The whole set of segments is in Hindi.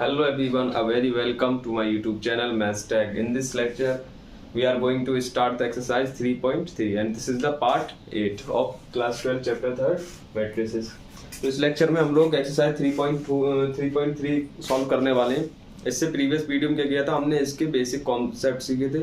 Hello everyone, a very welcome to my YouTube channel Maths Tag. In this lecture, we are going to start the exercise 3.3 and this is the part 8 of class 12 chapter 3 matrices. तो इस लेक्चर में हम लोग एक्सरसाइज 3.3 सॉल्व करने वाले हैं. इससे प्रीवियस वीडियो में क्या किया था, हमने इसके बेसिक कॉन्सेप्ट सीखे थे,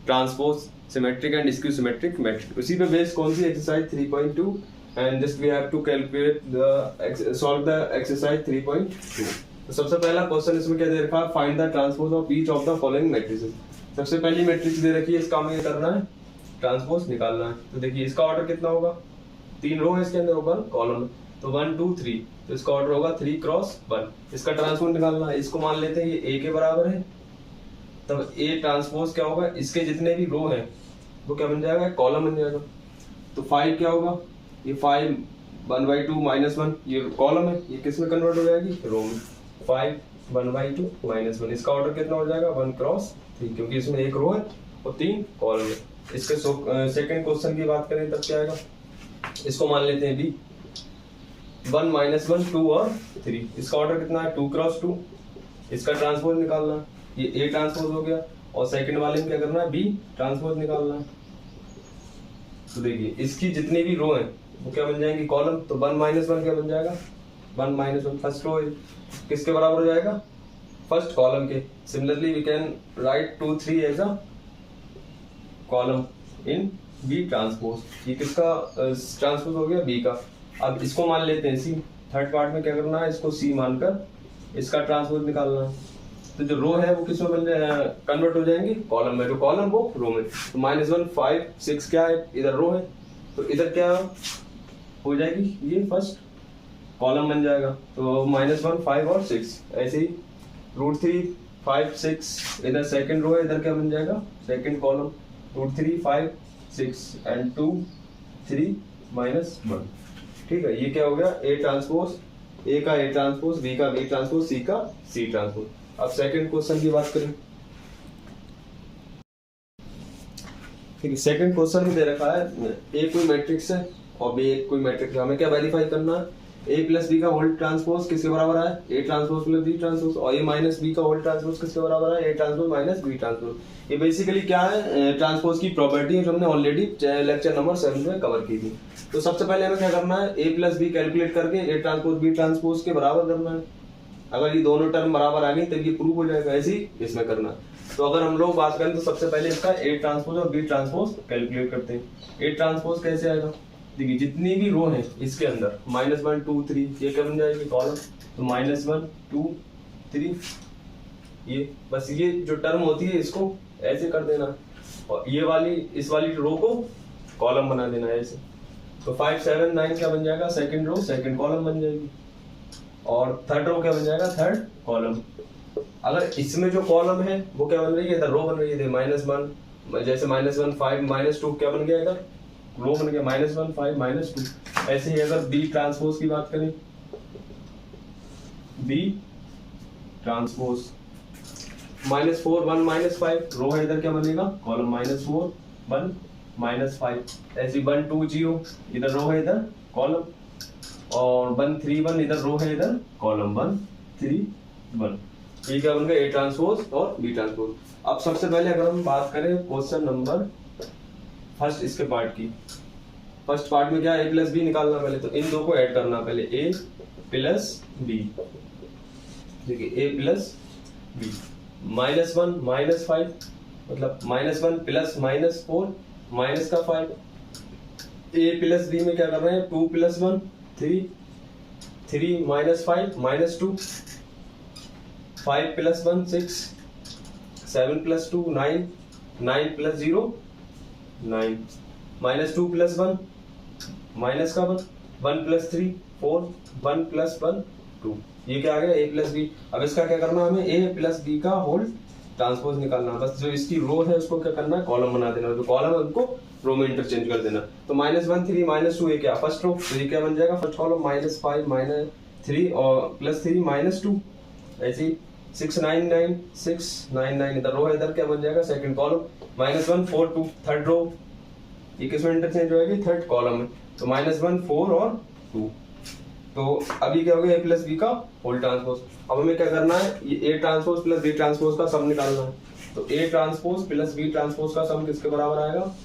transpose, symmetric and skew symmetric matrix. उसी पे बेस्ड कौन सी exercise 3.2 and just we have to calculate the solve the exercise 3.2. तो सबसे पहला क्वेश्चन इसमें क्या दे रखा है, find the transpose of each of the following matrices. सबसे पहली मैट्रिक्स दे रखी है, इसका हमें ये करना है, ट्रांसपोज निकालना है. तो देखिए इसका ऑर्डर कितना होगा, 3 रो है इसके अंदर, होगा कॉलम, तो 1 2 3, तो इसका ऑर्डर होगा 3 क्रॉस 1. इसका ट्रांसपोज निकालना है, इसको मान लेते हैं ये ए के बराबर है, तब ए ट्रांसपोज क्या होगा, इसके जितने भी रो हैं वो क्या बन जाएगा, कॉलम बन जाएगा. तो 5 क्या होगा, ये 5 1/2 -1, ये कॉलम है, ये किस में कन्वर्ट हो जाएगी, रो में. 5 1/2 -1, इसका ऑर्डर कितना हो जाएगा, 1 क्रॉस 3, क्योंकि इसमें एक रो है और 3 कॉलम है. इसके सेकंड क्वेश्चन की बात करें तब क्या आएगा, इसको मान लेते हैं बी, 1 -1 2 और 3, इसका ऑर्डर कितना है, 2 क्रॉस 2. इसका ट्रांसपोज निकालना है, ये ए ट्रांसपोज हो गया, और सेकंड वाले में क्या करना है, बी ट्रांसपोज निकालना है. तो देखिए इसकी जितनी भी रो है वो क्या बन जाएंगी, कॉलम. तो 1 -1 क्या बन जाएगा, 1 -1 फर्स्ट रो है, किसके बराबर हो जाएगा, फर्स्ट कॉलम के. Similarly we can write 2 3 as a column in B transpose. ये किसका ट्रांसपोज हो गया, बी का. अब इसको मान लेते हैं सी. थर्ड पार्ट में क्या करना है, इसको सी मानकर इसका ट्रांसपोज निकालना है. तो जो रो है वो किस में बन जाए, कन्वर्ट हो जाएंगे कॉलम में, जो कॉलम वो रो में. तो -1 5 6 क्या है, इधर रो है, तो इधर क्या हो जाएगी, ये फर्स्ट कॉलम बन जाएगा. तो -1 5 और 6, ऐसे ही √3 5 6, इधर सेकंड रो है, इधर क्या बन जाएगा, सेकंड कॉलम, √3 5 6 एंड 2 3 -1. ठीक है, ये क्या हो गया, ए ट्रांसपोज, ए का ए ट्रांसपोज, बी का बी ट्रांसपोज, सी का सी ट्रांसपोज. अब सेकंड क्वेश्चन की बात करें. ठीक है, सेकंड क्वेश्चन में दे रखा है, ए कोई मैट्रिक्स है और बी एक कोई मैट्रिक्स है. हमें क्या वेरीफाई करना है, ए प्लस बी का होल ट्रांसपोज किसके बराबर है, A transpose plus B transpose, और ए माइनस बी का होल ट्रांसपोज किसके बराबर है, A transpose minus B transpose. ये बेसिकली क्या है, ट्रांसपोज की प्रॉपर्टी है जो हमने ऑलरेडी लेक्चर नंबर 7 में कवर की थी. तो सबसे पहले हमें क्या करना है, ए प्लस बी कैलकुलेट करके ए ट्रांसपोज बी ट्रांसपोज के बराबर करना है. अगर ये दोनों टर्म बराबर आ गई तब ये प्रूव हो जाएगा, ऐसे ही इसमें करना. तो अगर हम लोग बात करें तो सबसे पहले इसका ए ट्रांसपोज और बी ट्रांसपोज कैलकुलेट करते हैं. ए ट्रांसपोज कैसे आएगा, देखिए जितनी भी रो है इसके अंदर -1 2 3, ये क्या बन जाएगी, कॉलम. तो -1 2 3, ये बस ये जो टर्म होती है इसको ऐसे कर देना, और ये वाली इस वाली रो को कॉलम बना देना ऐसे. तो 5 7 9 क्या बन जाएगा, सेकंड रो सेकंड कॉलम बन जाएगी, और थर्ड रो क्या बन जाएगा, थर्ड कॉलम. अगर इसमें जो कॉलम है वो क्या बन रही है, इधर रो बन रही है, -1 जैसे -1 5 -2 क्या बन गया, इधर रो बन गया, -1 5 -2. ऐसे ही अगर बी ट्रांसपोज की बात करें, बी ट्रांसपोज -4 1 -5, रो है, इधर क्या बनेगा, कॉलम, -4 1 -5. ऐसे 1 2 0, इधर रो है, इधर कॉलम, और 1 3 1, इधर रो है, इधर कॉलम, 1 3 1. ये क्या बन गया, ए ट्रांसपोज और बी ट्रांसपोज. अब सबसे पहले अगर हम बात करें क्वेश्चन नंबर फर्स्ट, इसके पार्ट की, फर्स्ट पार्ट में क्या, ए प्लस बी निकालना पहले. तो इन दो को ऐड करना पहले, ए प्लस बी. देखिए ए प्लस बी, -1 -5, मतलब -1 प्लस -4 माइनस का 5. ए प्लस बी में क्या कर रहे हैं, 2 + 1 3 3 -5 -2, 5 + 1 6 7 + 2 9 9 + 0 9, -2 + 1 माइनस का 1 + 3 4 1 + 1 2. ये क्या आ गया, ए प्लस बी. अब इसका क्या करना, हमें ए प्लस बी का होल ट्रांसपोज निकालना. बस जो इसकी रो है उसको क्या करना है, कॉलम बना देना, जो कॉलम है उनको रो में इंटरचेंज कर देना. तो -1 3 -2, ये क्या फर्स्ट रो, तो ये क्या बन जाएगा, फर्स्ट कॉलम, -5 -3 और +3 -2. ऐसे ही 6 9 9 6 9 9, इधर रो है, इधर क्या बन जाएगा, सेकंड कॉलम, -1 4 2, थर्ड रो, ये किसमें इंटरचेंज हो जाएगी, थर्ड कॉलम में. तो -1 4 और 2, तो अभी क्या हो गया, ए प्लस बी का होल ट्रांसपोज। अब हमें क्या करना है, ये A transpose plus B transpose का सम निकालना है। तो A transpose plus B transpose का सम किसके बराबर आएगा,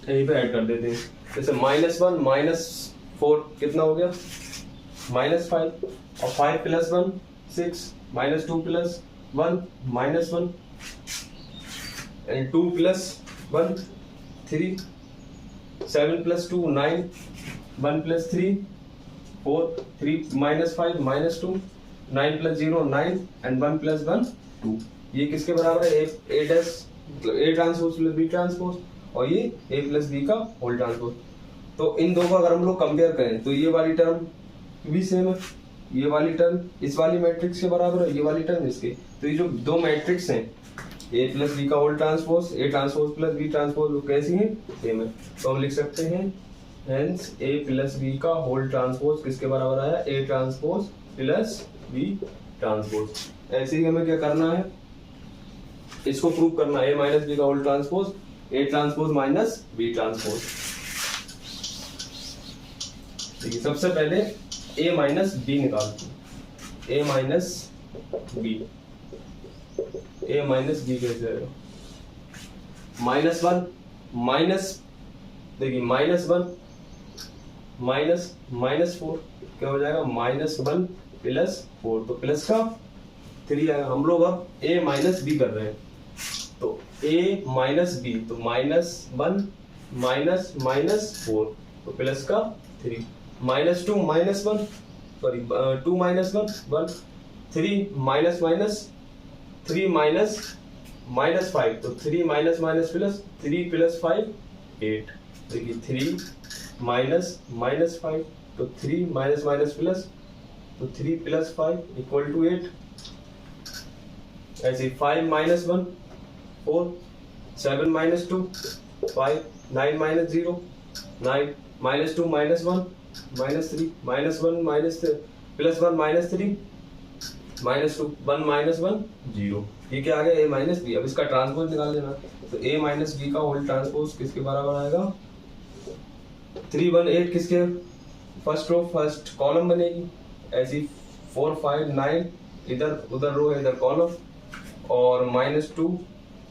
यहीं पे ऐड कर देते हैं। जैसे -1 -4 कितना हो गया, -5, और 5 + 1 6, -2 + 1 -1, and 2 + 1 3, 7 + 2 9, 1 + 3 4, 3 -5 -2, 9 + 0 9, and 1 + 1 2। ये किसके बराबर है, ए डैश मतलब A transpose plus B transpose, और ये ए प्लस बी का होल ट्रांसपोज। तो इन दो को अगर हम लोग कंपेयर करें तो ये वाली टर्म भी सेम है, ये वाली टर्म इस वाली मैट्रिक्स के बराबर है, ये वाली टर्म इसके। तो ये जो दो मैट्रिक्स हैं ए प्लस बी का whole transpose, A transpose plus B transpose, वो कैसी है, सेम है। तो हम लिख सकते हैं हेंस ए प्लस बी का होल ट्रांसपोज किसके बराबर आया, A transpose plus B transpose. ऐसे ही हमें क्या करना है, इसको प्रूव करना है, ए माइनस बी का whole transpose, A transpose minus B transpose. देखिए सबसे पहले ए माइनस बी निकालते हैं, A minus B, A minus B कैसे आएगा, -1 माइनस, देखिए -1 माइनस 4 क्या हो जाएगा, -1 + 4, तो प्लस का 3 आएगा। हम लोग अब a माइनस बी कर रहे हैं, तो a माइनस बी, तो -1 -4, तो प्लस का 3, -2 -1 सॉरी 2 -1 1, 3 -5, तो 3 प्लस 3 + 5 8। देखिए 3 -5, तो 3 प्लस, तो 3 + 5 = 8। ऐसे 5 -1 4, 7 -2 5, 9 -0 9, -2 -1 -3, -1 +1 -3 -2 1 -1 0। ये क्या आ गया, a माइनस बी। अब इसका ट्रांसपोज निकाल देना, तो a माइनस बी का होल ट्रांसपोज किसके बराबर आएगा, 3 1 8 किसके फर्स्ट रो फर्स्ट कॉलम बनेगी, ऐसी 4 5 9 इधर उधर रो है इधर कॉलम, और -2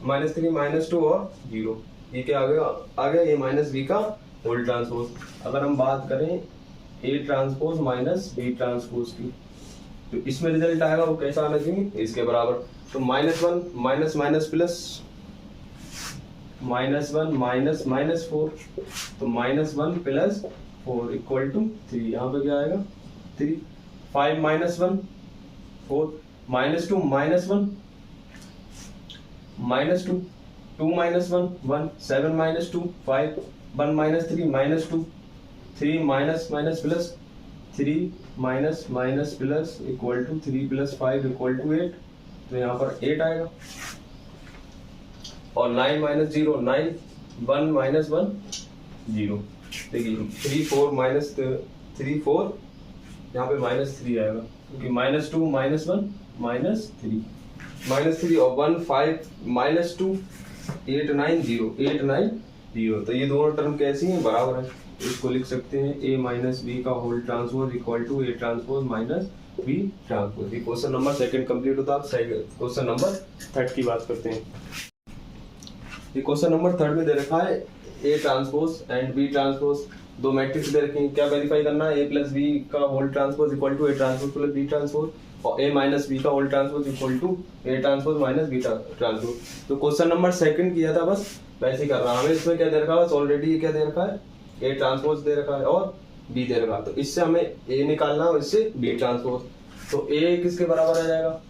-3 -2 और 0। ये क्या आ गया a माइनस बी का होल ट्रांसपोज। अगर हम बात करें a transpose minus B transpose की, तो इसमें रिजल्ट आएगा वो कैसा आना चाहिए, इसके बराबर। तो -1 माइनस माइनस प्लस, -1 माइनस -4, तो -1 + 4 = 3। यहाँ पे क्या आएगा 3, 5 -1 4, -2 -1 -2, 2 -1 1, 7 -2 5, 1 -3 -2, 3 minus plus 3 minus plus equal to 3 plus 5 equal to 8। तो यहाँ पर 8 आएगा, और 9 minus 0 9, 1 minus 1 0। देखिए 3 4 minus 3 4, यहाँ पे -3 आएगा क्योंकि -2 -1 -3 और 1 5 -2 8 9 0 8 9 0। तो ये दोनों टर्म कैसी हैं, बराबर है। इसको लिख सकते हैं a माइनस बी का whole transpose equal to a transpose minus B transpose. ये क्वेश्चन नंबर 2 कंप्लीट होता है। क्वेश्चन नंबर 3 की बात करते हैं। ये क्वेश्चन नंबर 3 में दे रखा है a transpose and b transpose, दो मैट्रिक्स दे रखे हैं। क्या वेरीफाई करना है, a प्लस बी का whole transpose equal to a transpose plus b transpose, और a माइनस बी का whole transpose equal to a transpose minus b transpose. तो क्वेश्चन नंबर 2 किया था, बस वैसे ही कर रहा हूं। हमें इसमें क्या दे रखा है, ऑलरेडी क्या दे रखा है, a ट्रांसपोज दे रखा है और b दे रखा है। तो इससे हमें a निकालना है और इससे b ट्रांसपोज। तो a किसके बराबर आ जाएगा,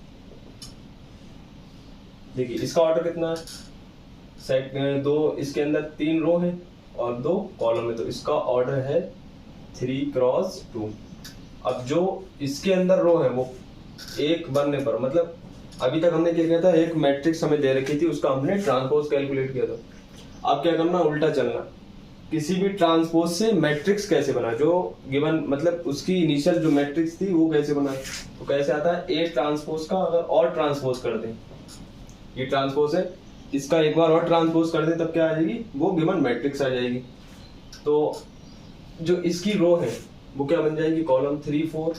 देखिए इसका ऑर्डर कितना है, दो, इसके अंदर 3 रो है और 2 कॉलम है, तो इसका ऑर्डर है 3x2। अब जो इसके अंदर रो है वो एक बनने पर, मतलब अभी तक हमने क्या किया था, एक मैट्रिक्स हमें दे रखी थी, उसका हमने ट्रांसपोज कैलकुलेट किया था। अब क्या करना, उल्टा चलना, किसी भी ट्रांसपोज से मैट्रिक्स कैसे बना, जो गिवन मतलब उसकी इनिशियल जो मैट्रिक्स थी वो कैसे बना। तो कैसे आता है, ए ट्रांसपोज का अगर और ट्रांसपोज कर दें, ये ट्रांसपोज है, इसका एक बार और ट्रांसपोज कर दें तब क्या आ जाएगी, वो गिवन मैट्रिक्स आ जाएगी। तो जो इसकी रो है वो क्या बन जाएगी, कॉलम 3 4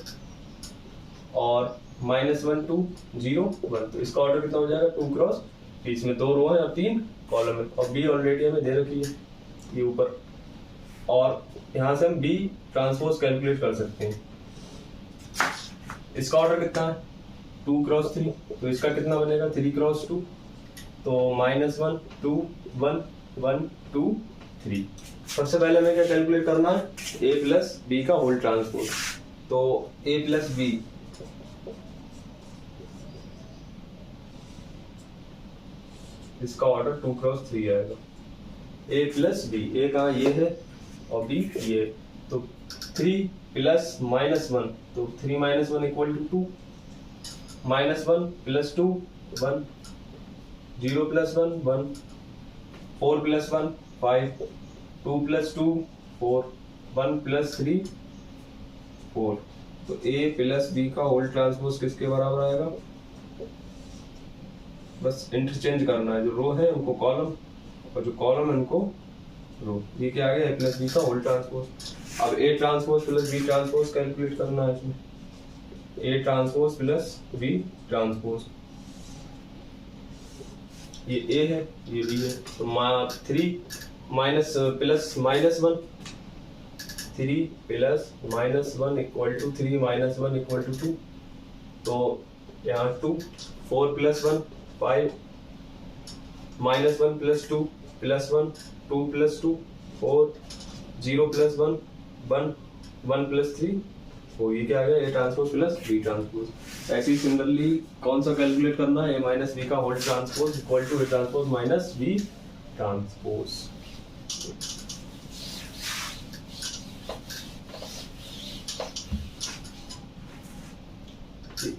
और -1 2 0 1। तो इसका ऑर्डर कितना हो जाएगा, 2 क्रॉस 3। इसमें 2 रो है और 3 कॉलम है, और बी ऑलरेडी हमें दे रखी है ये ऊपर, और यहाँ से हम बी ट्रांसपोज कैलकुलेट कर सकते हैं। इसका ऑर्डर कितना है, 2 क्रॉस 3, तो इसका कितना बनेगा, 3 क्रॉस 2, तो -1 2 1 1 2 3। सबसे पहले हमें क्या कैलकुलेट करना है, a प्लस बी का होल ट्रांसपोज। तो a प्लस बी, इसका ऑर्डर 2 क्रॉस 3 आएगा। a प्लस बी, a कहाँ ये है और b ये, तो 3 प्लस -1, तो 3 -1 equal to 2, -1 plus 2 1, 0 plus 1 1, 4 plus 1 5, 2 plus 2 4, 1 plus 3 4। तो a प्लस बी का होल ट्रांसपोज किसके बराबर आएगा, बस इंटरचेंज करना है, जो रो है उनको कॉलम और जो कॉलम है उनको रो। ये क्या आ गया, a प्लस बी का होल ट्रांसपोज। अब a transpose plus b transpose calculate करना है इसमें, a transpose plus b transpose, ये a है ये b है, तो 3 minus plus -1, 3 plus -1 equal to 3 -1 equal to 2, तो यहाँ 2, 4 plus 1 5, -1 plus 2 plus 1, 2 plus 2 4, 0 plus 1 1, 1 plus 3 4। ये क्या आ गया, A transpose plus B transpose. ऐसे ही सिमिलरली कौन सा कैलकुलेट करना है, ए माइनस बी का whole transpose equal to A transpose minus B transpose.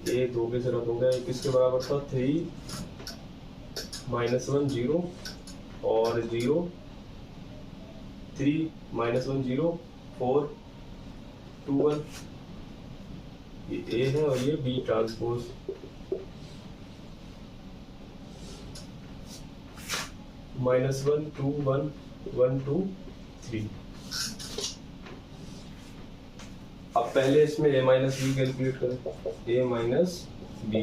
A 2 के से रद्द हो गया, किसके बराबर था, 3 -1 0 और 0 3 -1 0 4 2 1, ये ए है और ये बी ट्रांसपोज। -1 2 1 1 2 3। अब पहले इसमें a माइनस बी कैलकुलेट करें, a माइनस बी,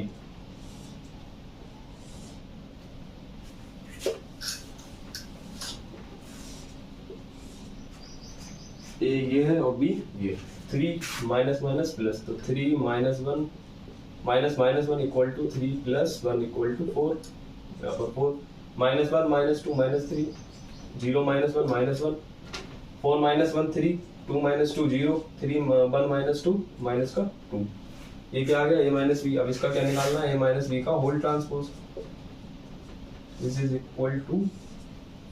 a ये है और b ये। 3 माइनस माइनस प्लस, तो 3 -1 minus -1 equal to 3 plus 1 equal to 4, यहाँ पर 4 -1 -2 -3, 0 -1 -1, 4 -1 3, 2 -2 0, 3 1 -2 माइनस का 2। ये क्या आ गया, a माइनस बी। अब इसका क्या निकालना है, a माइनस बी का whole transpose. This is equal to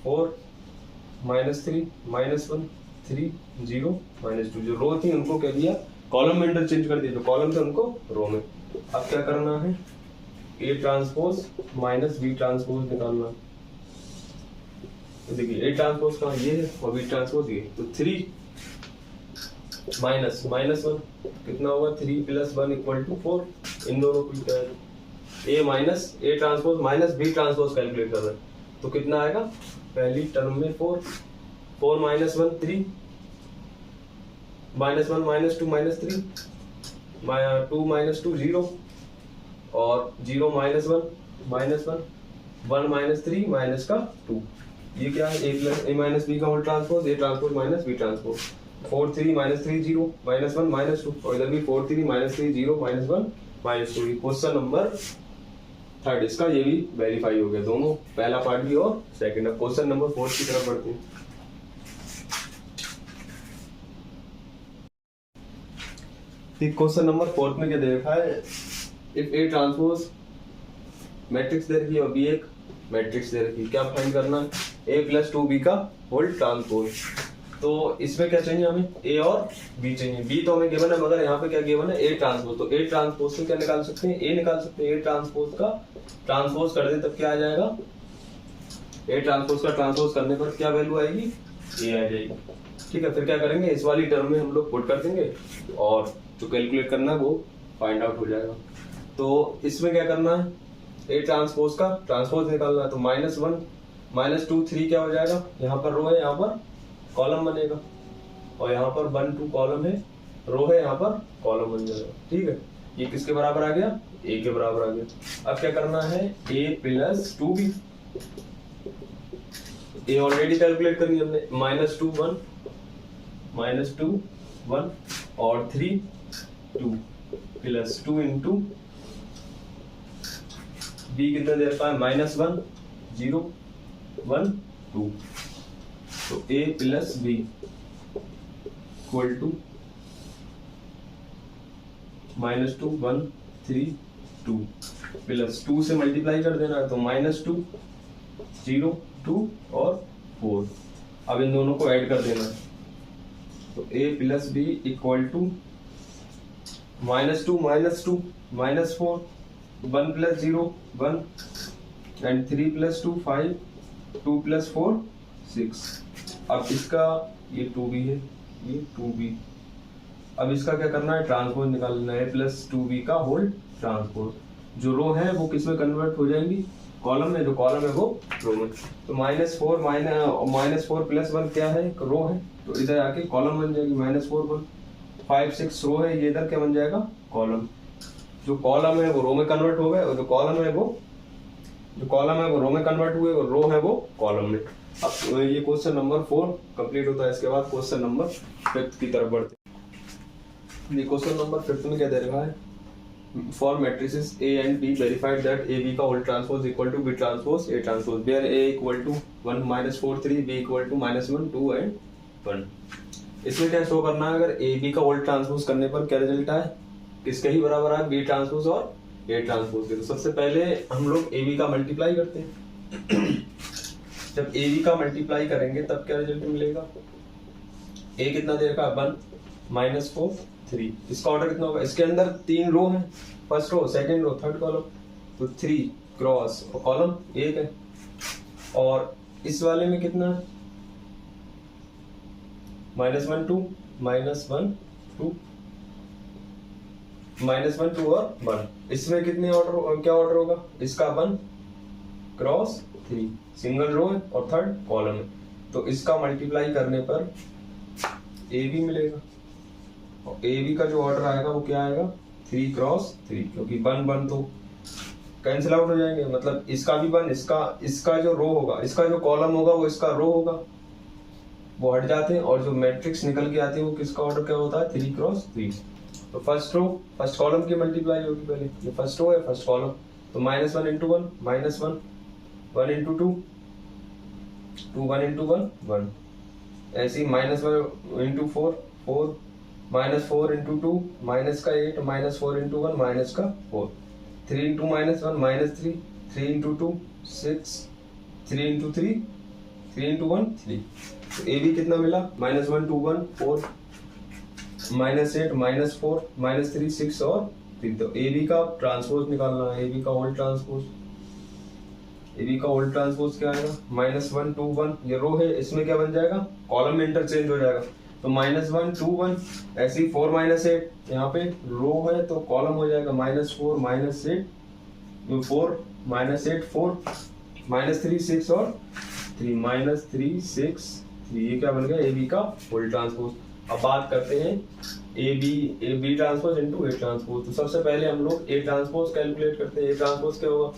4 -3 -1 3 0 -2। जो रो थी उनको क्या दिया, कॉलम में इंटरचेंज कर दिया, जो कॉलम थे उनको रो में। अब क्या करना है, A transpose minus B transpose निकालना है। तो देखिए ए ट्रांसपोज का ये है और बी ट्रांसपोज ये, तो 3 माइनस -1 कितना होगा, 3 प्लस 1 इक्वल टू 4। इन दोनों को क्या है, A minus A transpose minus B transpose calculate कर रहे हैं, तो कितना आएगा, पहली टर्म में 4 -1 3, -1 -2 -3, 2 -2 0 और 0 -1 1 -3 माइनस का 2। ये क्या है, ए माइनस बी का whole transpose, A transpose minus B transpose. 4 3 -3 0 -1 -2, और इधर भी 4 3 -3 0 -1 -2। क्वेश्चन नंबर 3 इसका ये भी वेरीफाई हो गया, दोनों पहला पार्ट भी और सेकंड। अब क्वेश्चन नंबर 4 की तरफ बढ़ते हैं। क्वेश्चन नंबर 4 में क्या दे रखा है, इफ ए ट्रांसपोज मैट्रिक्स दे रखी है और बी एक मैट्रिक्स दे रखी है, क्या फाइंड करना है, ए प्लस 2b का होल ट्रांसपोज। तो इसमें क्या चाहिए हमें, ए और बी चाहिए। बी तो हमें गिवन है, मगर यहाँ पे क्या गिवन है, ए ट्रांसपोज। तो ए ट्रांसपोज से क्या निकाल सकते हैं, ए निकाल सकते हैं। ए ट्रांसपोज का ट्रांसपोज कर दे तब क्या आ जाएगा, ए ट्रांसपोज का ट्रांसपोज करने पर क्या वैल्यू आएगी, ए आ जाएगी। ठीक है, फिर क्या करेंगे, इस वाली टर्म में हम लोग पुट कर देंगे और जो कैलकुलेट करना है वो फाइंड आउट हो जाएगा। तो इसमें क्या करना है, ए ट्रांसपोज का ट्रांसपोज निकालना है। तो -1 -2 3 क्या हो जाएगा, यहाँ पर रो है, यहाँ पर कॉलम बनेगा, और यहाँ पर 1 2 कॉलम है रो है, यहाँ पर कॉलम बन जाएगा। ठीक है, ये किसके बराबर आ गया, ए के बराबर आ गया। अब क्या करना है, A plus 2b, A already calculate करनी है हमने, -2 1 और 3 2 प्लस 2 इंटू बी कितना दे रखा है, -1 0 1 2, तो A plus B equal to -2 1 3 2 plus 2 से मल्टीप्लाई कर देना है, तो -2 0 2 और 4। अब इन दोनों को ऐड कर देना है, तो a plus B equal to -2 -2 -4 1 plus 0 1 and 3 plus 2 5 2 plus 4 6। अब इसका ये 2b है, ये 2b। अब इसका क्या करना है, ट्रांसपोज निकालना है, प्लस 2b का होल ट्रांसपोज। जो रो है वो किस में कन्वर्ट हो जाएंगी, कॉलम में, जो कॉलम है वो रो में। तो -4 प्लस 1 क्या है, रो है, तो इधर आके कॉलम बन जाएगी, -4 1 5 6 रो है, ये इधर क्या बन जाएगा, कॉलम। जो कॉलम है वो रो में कन्वर्ट हो गए, और जो कॉलम है वो रो में कन्वर्ट हुए, और रो है वो कॉलम में। अब ये क्वेश्चन नंबर 4 कंप्लीट होता है। इसके बाद क्वेश्चन नंबर 5 की तरफ बढ़ते हैं। ये क्वेश्चन नंबर 5 में क्या दे रखा है, for matrices A and B verified that AB का whole transpose equal to B transpose A transpose where A equal to 1 -4 3 B equal to -1 2 and 1। इसमें क्या शो करना है, अगर AB का whole transpose करने पर क्या रिजल्ट आए, किसके ही बराबर आए, B transpose और A transpose के। तो सबसे पहले हम लोग AB का मल्टीप्लाई करते हैं। जब AB का मल्टीप्लाई करेंगे तब क्या रिजल्ट मिलेगा, A कितना दे रखा है 1 -4 3। इसका ऑर्डर कितना होगा, इसके अंदर 3 रो है, first row second row third column, तो 3 क्रॉस और कॉलम 1 है। और इस वाले में कितना है, -1 2 -1 2 -1 2 और 1। इसमें कितने ऑर्डर, क्या ऑर्डर होगा, इसका 1 क्रॉस 3, सिंगल रो है और थर्ड कॉलम है। तो इसका मल्टीप्लाई करने पर ए बी मिलेगा, और ए बी का जो ऑर्डर आएगा वो क्या आएगा, 3 क्रॉस 3, क्योंकि 1 1 तो कैंसिल आउट हो जाएंगे, मतलब इसका भी 1, इसका जो रो होगा, इसका जो कॉलम होगा वो इसका रो होगा, वो हट जाते हैं, और जो मैट्रिक्स निकल के आती है वो किसका ऑर्डर क्या होता है, 3 क्रॉस 3। तो फर्स्ट रो फर्स्ट कॉलम की मल्टीप्लाई होगी पहले, ये फर्स्ट रो है फर्स्ट कॉलम, तो -1 इंटू 1 -1 1 इंटू 2 2 1 इंटू 1 1, ऐसे ही -1 इंटू 4 4 -4 इंटू 2 माइनस का 8 -4 इंटू 1 माइनस का 4 3 इंटू -1 -3 3 इंटू 2 6 3 इंटू 3 3 इंटू 1 3। तो ए बी कितना मिला, -1 2 1 4 -8 -4 -3 6 और 3। तो ए बी का ट्रांसपोज निकालना है, ए बी का होल ट्रांसपोज, ए बी का होल ट्रांसपोज क्या आएगा, -1 2 1, ये रो है, इसमें क्या बन जाएगा, कॉलम में इंटरचेंज हो जाएगा, तो -1 2 1, ऐसे ही 4 -8 यहाँ पे रो है तो कॉलम हो जाएगा, -4 -8 4 -8 4 -3 6 और 3 -3 6 3, ये क्या बन गया, ए बी का होल ट्रांसपोज। अब बात करते हैं A B transpose into A transpose. तो सबसे पहले हम लोग ए ट्रांसपोज कैलकुलेट करते हैं। ए ट्रांसपोज क्या होगा,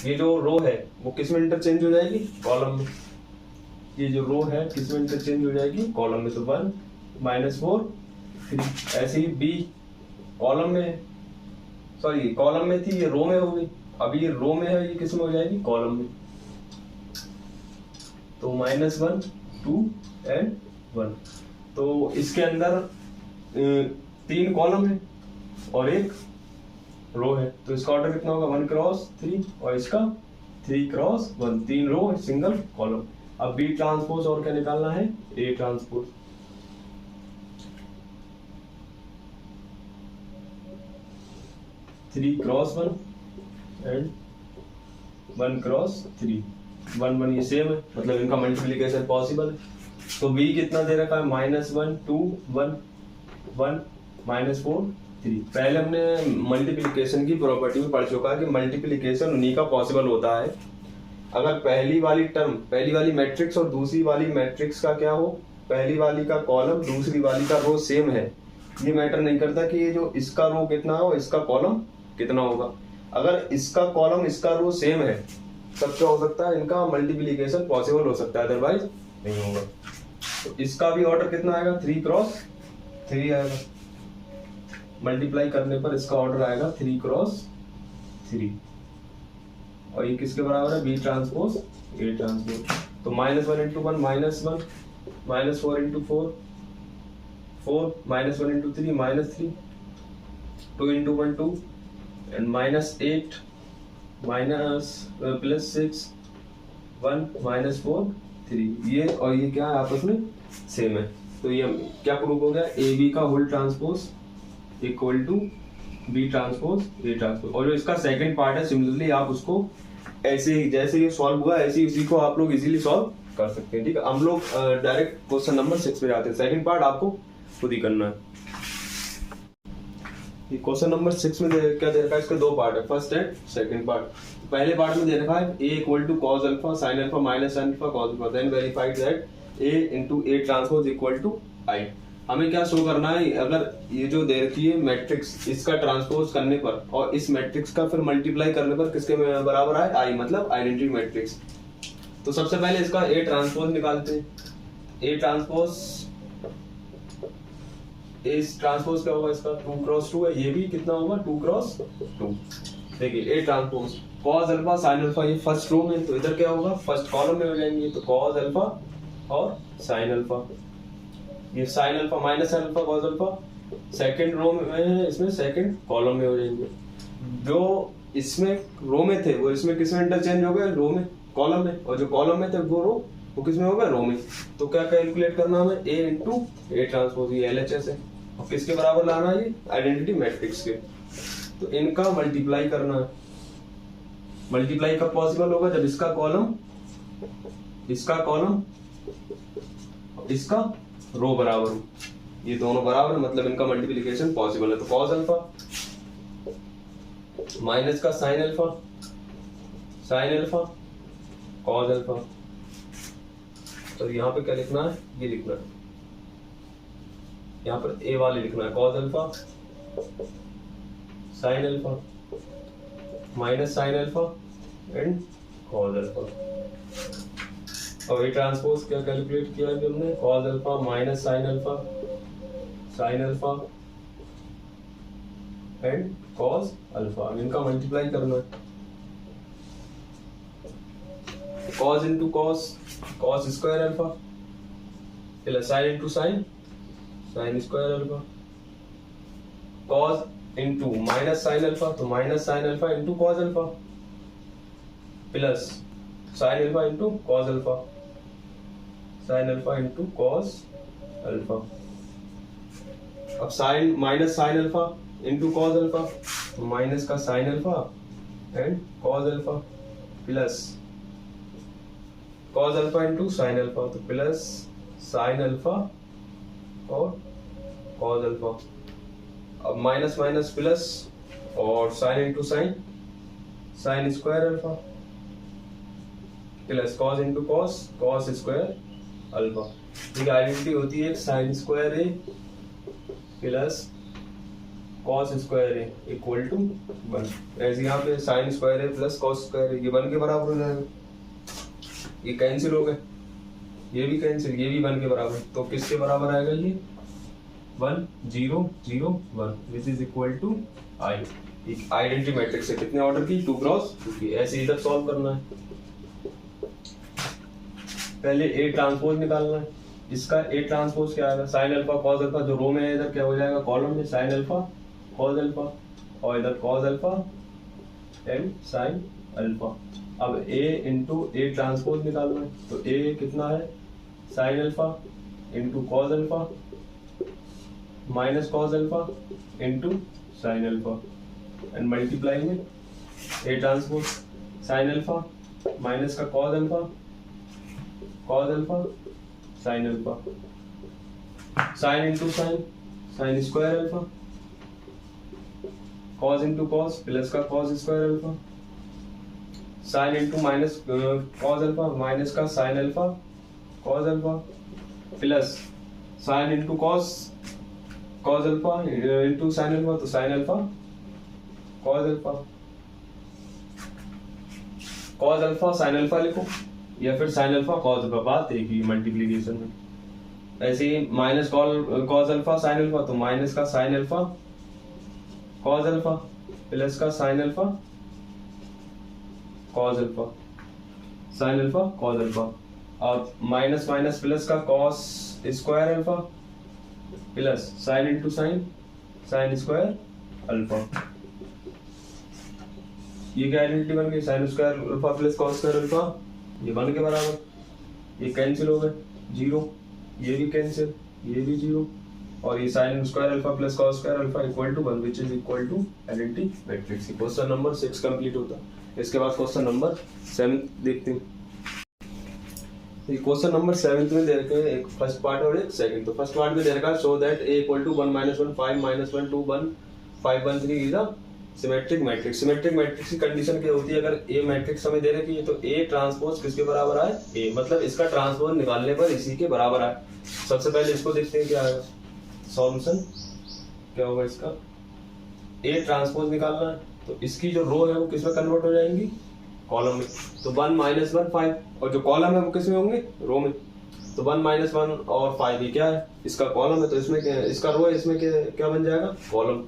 ये जो रो है वो किस में इंटरचेंज हो जाएगी, कॉलम में। ये जो रो है किस में इंटरचेंज हो जाएगी, कॉलम में, तो 1 -4 3। ऐसे ही बी कॉलम में, सॉरी कॉलम में थी, ये रो में हो गई, अब ये रो में है, ये किस में हो जाएगी, कॉलम में। तो -1 2 एंड 1। तो इसके अंदर 3 कॉलम है और 1 रो है, तो इसका ऑर्डर कितना होगा, 1 क्रॉस 3, और इसका 3 क्रॉस 1, 3 रो सिंगल कॉलम। अब बी ट्रांसपोज और क्या निकालना है, A transpose. Three cross 1 and 1 cross 3, 1 1 ये सेम है, मतलब इनका मल्टीप्लीकेशन पॉसिबल है। तो b कितना दे रखा है, -1 2 1 1 -4 3। पहले हमने मल्टीप्लिकेशन की प्रॉपर्टी में पढ़ चुका है कि मल्टीप्लिकेशन उन्हीं का पॉसिबल होता है अगर पहली वाली टर्म, पहली वाली मैट्रिक्स और दूसरी वाली मैट्रिक्स का क्या हो, पहली वाली का कॉलम दूसरी वाली का रो सेम है, ये मैटर नहीं करता कि ये जो इसका रो कितना हो इसका कॉलम कितना होगा। अगर इसका कॉलम इसका रो सेम है तब क्या हो सकता है, इनका मल्टीप्लीकेशन पॉसिबल हो सकता है, अदरवाइज नहीं होगा। तो इसका भी ऑर्डर कितना आएगा, 3 क्रॉस 3 आएगा। मल्टीप्लाई करने पर इसका ऑर्डर आएगा 3 क्रॉस 3। और ये किसके बराबर है, बी ट्रांसपोज ए ट्रांसपोज। तो -1 × 1 -1, -4 × 4 4, -1 × 3 -3, 2 × 1 2, and -8 +6 1 -4 3। ये और ये क्या है, आपस में सेम है। तो ये क्या प्रूव हो गया, ए बी का whole transpose equal to B transpose A transpose. और जो इसका सेकंड पार्ट है, सिमिलरली आप उसको ऐसे ही जैसे ये सॉल्व हुआ ऐसे ही उसी को आप लोग इजीली सॉल्व कर सकते हैं। ठीक है, हम लोग डायरेक्ट क्वेश्चन नंबर 6 पे जाते हैं। सेकंड पार्ट आपको खुद ही करना है। ये क्वेश्चन नंबर 6 में क्या दे रखा है, इसके 2 पार्ट है, फर्स्ट एंड सेकंड पार्ट। पहले पार्ट में दे रखा है a = cos alpha sin alpha minus sin alpha cos alpha, then verified that a × a transpose equal to i। हमें क्या शो करना है, अगर ये जो दे रखी है मैट्रिक्स, इसका ट्रांसपोज करने पर और इस मैट्रिक्स का फिर मल्टीप्लाई करने पर किसके बराबर आए, i, मतलब आइडेंटिटी मैट्रिक्स। तो सबसे पहले इसका a ट्रांसपोज निकालते हैं। a ट्रांसपोज, इस ट्रांसपोज क्या होगा, इसका 2 क्रॉस 2 है, ये भी कितना होगा 2 क्रॉस 2। देखिए a transpose cos alpha sin alpha, ये फर्स्ट रो में, तो इधर क्या होगा फर्स्ट कॉलम में हो जाएंगे, तो cos अल्फा और sin अल्फा। ये sin alpha minus sin alpha cos alpha second row में, इसमें सेकंड कॉलम में हो जाएंगे। जो इसमें रो में थे वो इसमें किसमें इंटरचेंज हो गए, रो में कॉलम में, और जो कॉलम में थे वो रो वो किसमें हो गए, रो में। तो क्या कैलकुलेट करना हमें, a × a ट्रांसपोज, ये LHS है, और किसके बराबर लाना है, ये आइडेंटिटी मैट्रिक्स के। तो इनका मल्टीप्लाई करना है। मल्टीप्लाई कब पॉसिबल होगा, जब इसका कॉलम इसका रो बराबर हो, ये दोनों बराबर है, मतलब इनका मल्टीप्लिकेशन पॉसिबल है। तो cos अल्फा माइनस का sin अल्फा cos अल्फा। तो यहाँ पे क्या लिखना है, ये लिखना है, यहाँ पर a वाले लिखना है, cos alpha sin alpha minus sin alpha and cos alpha. और ये ट्रांसपोज क्या कैलकुलेट किया है हमने, cos alpha minus sin alpha and cos alpha. इनका मल्टीप्लाई करना है, cos into cos square alpha plus sin into sin square alpha, cos into minus sin alpha, तो minus sin alpha into cos alpha plus sin alpha into cos alpha, sin alpha into cos alpha. अब sin minus sin alpha into cos alpha, तो माइनस का sin alpha and cos alpha plus cos alpha into sin alpha, तो प्लस sin अल्फा और cos अल्फा। अब माइनस माइनस प्लस और sin into sin square alpha plus cos into cos square alpha. ठीक, आइडेंटिटी होती है sin square A plus cos square A equal to 1। ऐसे यहाँ पे sin square A plus cos square A, ये 1 के बराबर हो जाएगा, ये कैंसिल हो गए, ये भी कैंसिल, ये भी 1 के बराबर। तो किसके बराबर आएगा, ये 1 0 0 1 which is equal to i। एक आइडेंटिटी मैट्रिक्स है, कितने ऑर्डर की, 2 क्रॉस 2 की। ऐसे इधर सॉल्व करना है। पहले a ट्रांसपोज निकालना है। इसका a ट्रांसपोज क्या आएगा, sin अल्फा cos अल्फा, जो रो में है इधर क्या हो जाएगा, कॉलम में sin अल्फा cos अल्फा, और इधर cos alpha and sin alpha. अब a into a ट्रांसपोज निकालना है, तो a कितना है, sin alpha into cos alpha minus cos alpha into sin alpha and multiply में a transpose sin alpha minus का cos alpha sin alpha, sin into sin square alpha, cos into cos plus का cos square alpha, sin into minus cos alpha minus का sin alpha cos alpha plus sin into cos cos alpha into sine alpha, तो sine alpha cos alpha, cos alpha sine alpha लिखो या फिर साइन अल्फा कॉस अल्फा, बात एक ही मल्टीप्लिकेशन में। ऐसे ही minus cos alpha sine alpha, तो माइनस का sine alpha cos alpha plus का sine alpha cos alpha, sine alpha cos alpha, और माइनस माइनस प्लस का cos square alpha plus sine into sine sine square alpha. ये क्या आइडेंटिटी बन गई, sine square alpha plus cos square alpha, ये 1 के बराबर, ये कैंसिल हो गए, 0, ये भी कैंसिल, ये भी 0, और ये sine square alpha plus cos square alpha equal to 1 which is equal to identity matrix. Question number 6 complete होता। इसके बाद क्वेश्चन नंबर 7 देखते हैं। क्वेश्चन नंबर 7 में दे रखे हैं एक फर्स्ट पार्ट और एक सेकंड। तो फर्स्ट पार्ट में दे रखा है show that a equal to 1 -1 5 -1 2 1 5 1 3 is a symmetric matrix. Symmetric matrix की कंडीशन क्या होती है, अगर ए मैट्रिक्स हमें दे रखी है तो ए ट्रांसपोज किसके बराबर आए, ए, मतलब इसका ट्रांसपोज निकालने पर इसी के बराबर आए। सबसे पहले इसको देखते हैं क्या आएगा सॉल्यूशन, क्या होगा इसका, ए ट्रांसपोज निकालना है तो इसकी जो रो है वो किसमें कन्वर्ट हो जाएंगी, कॉलम में। तो 1 -1 5, और जो कॉलम है वो किसमें होंगे, रो में। तो 1 -1 और 5 ये क्या है, इसका कॉलम है, तो इसमें इसका रो है, इसमें क्या बन जाएगा, कॉलम।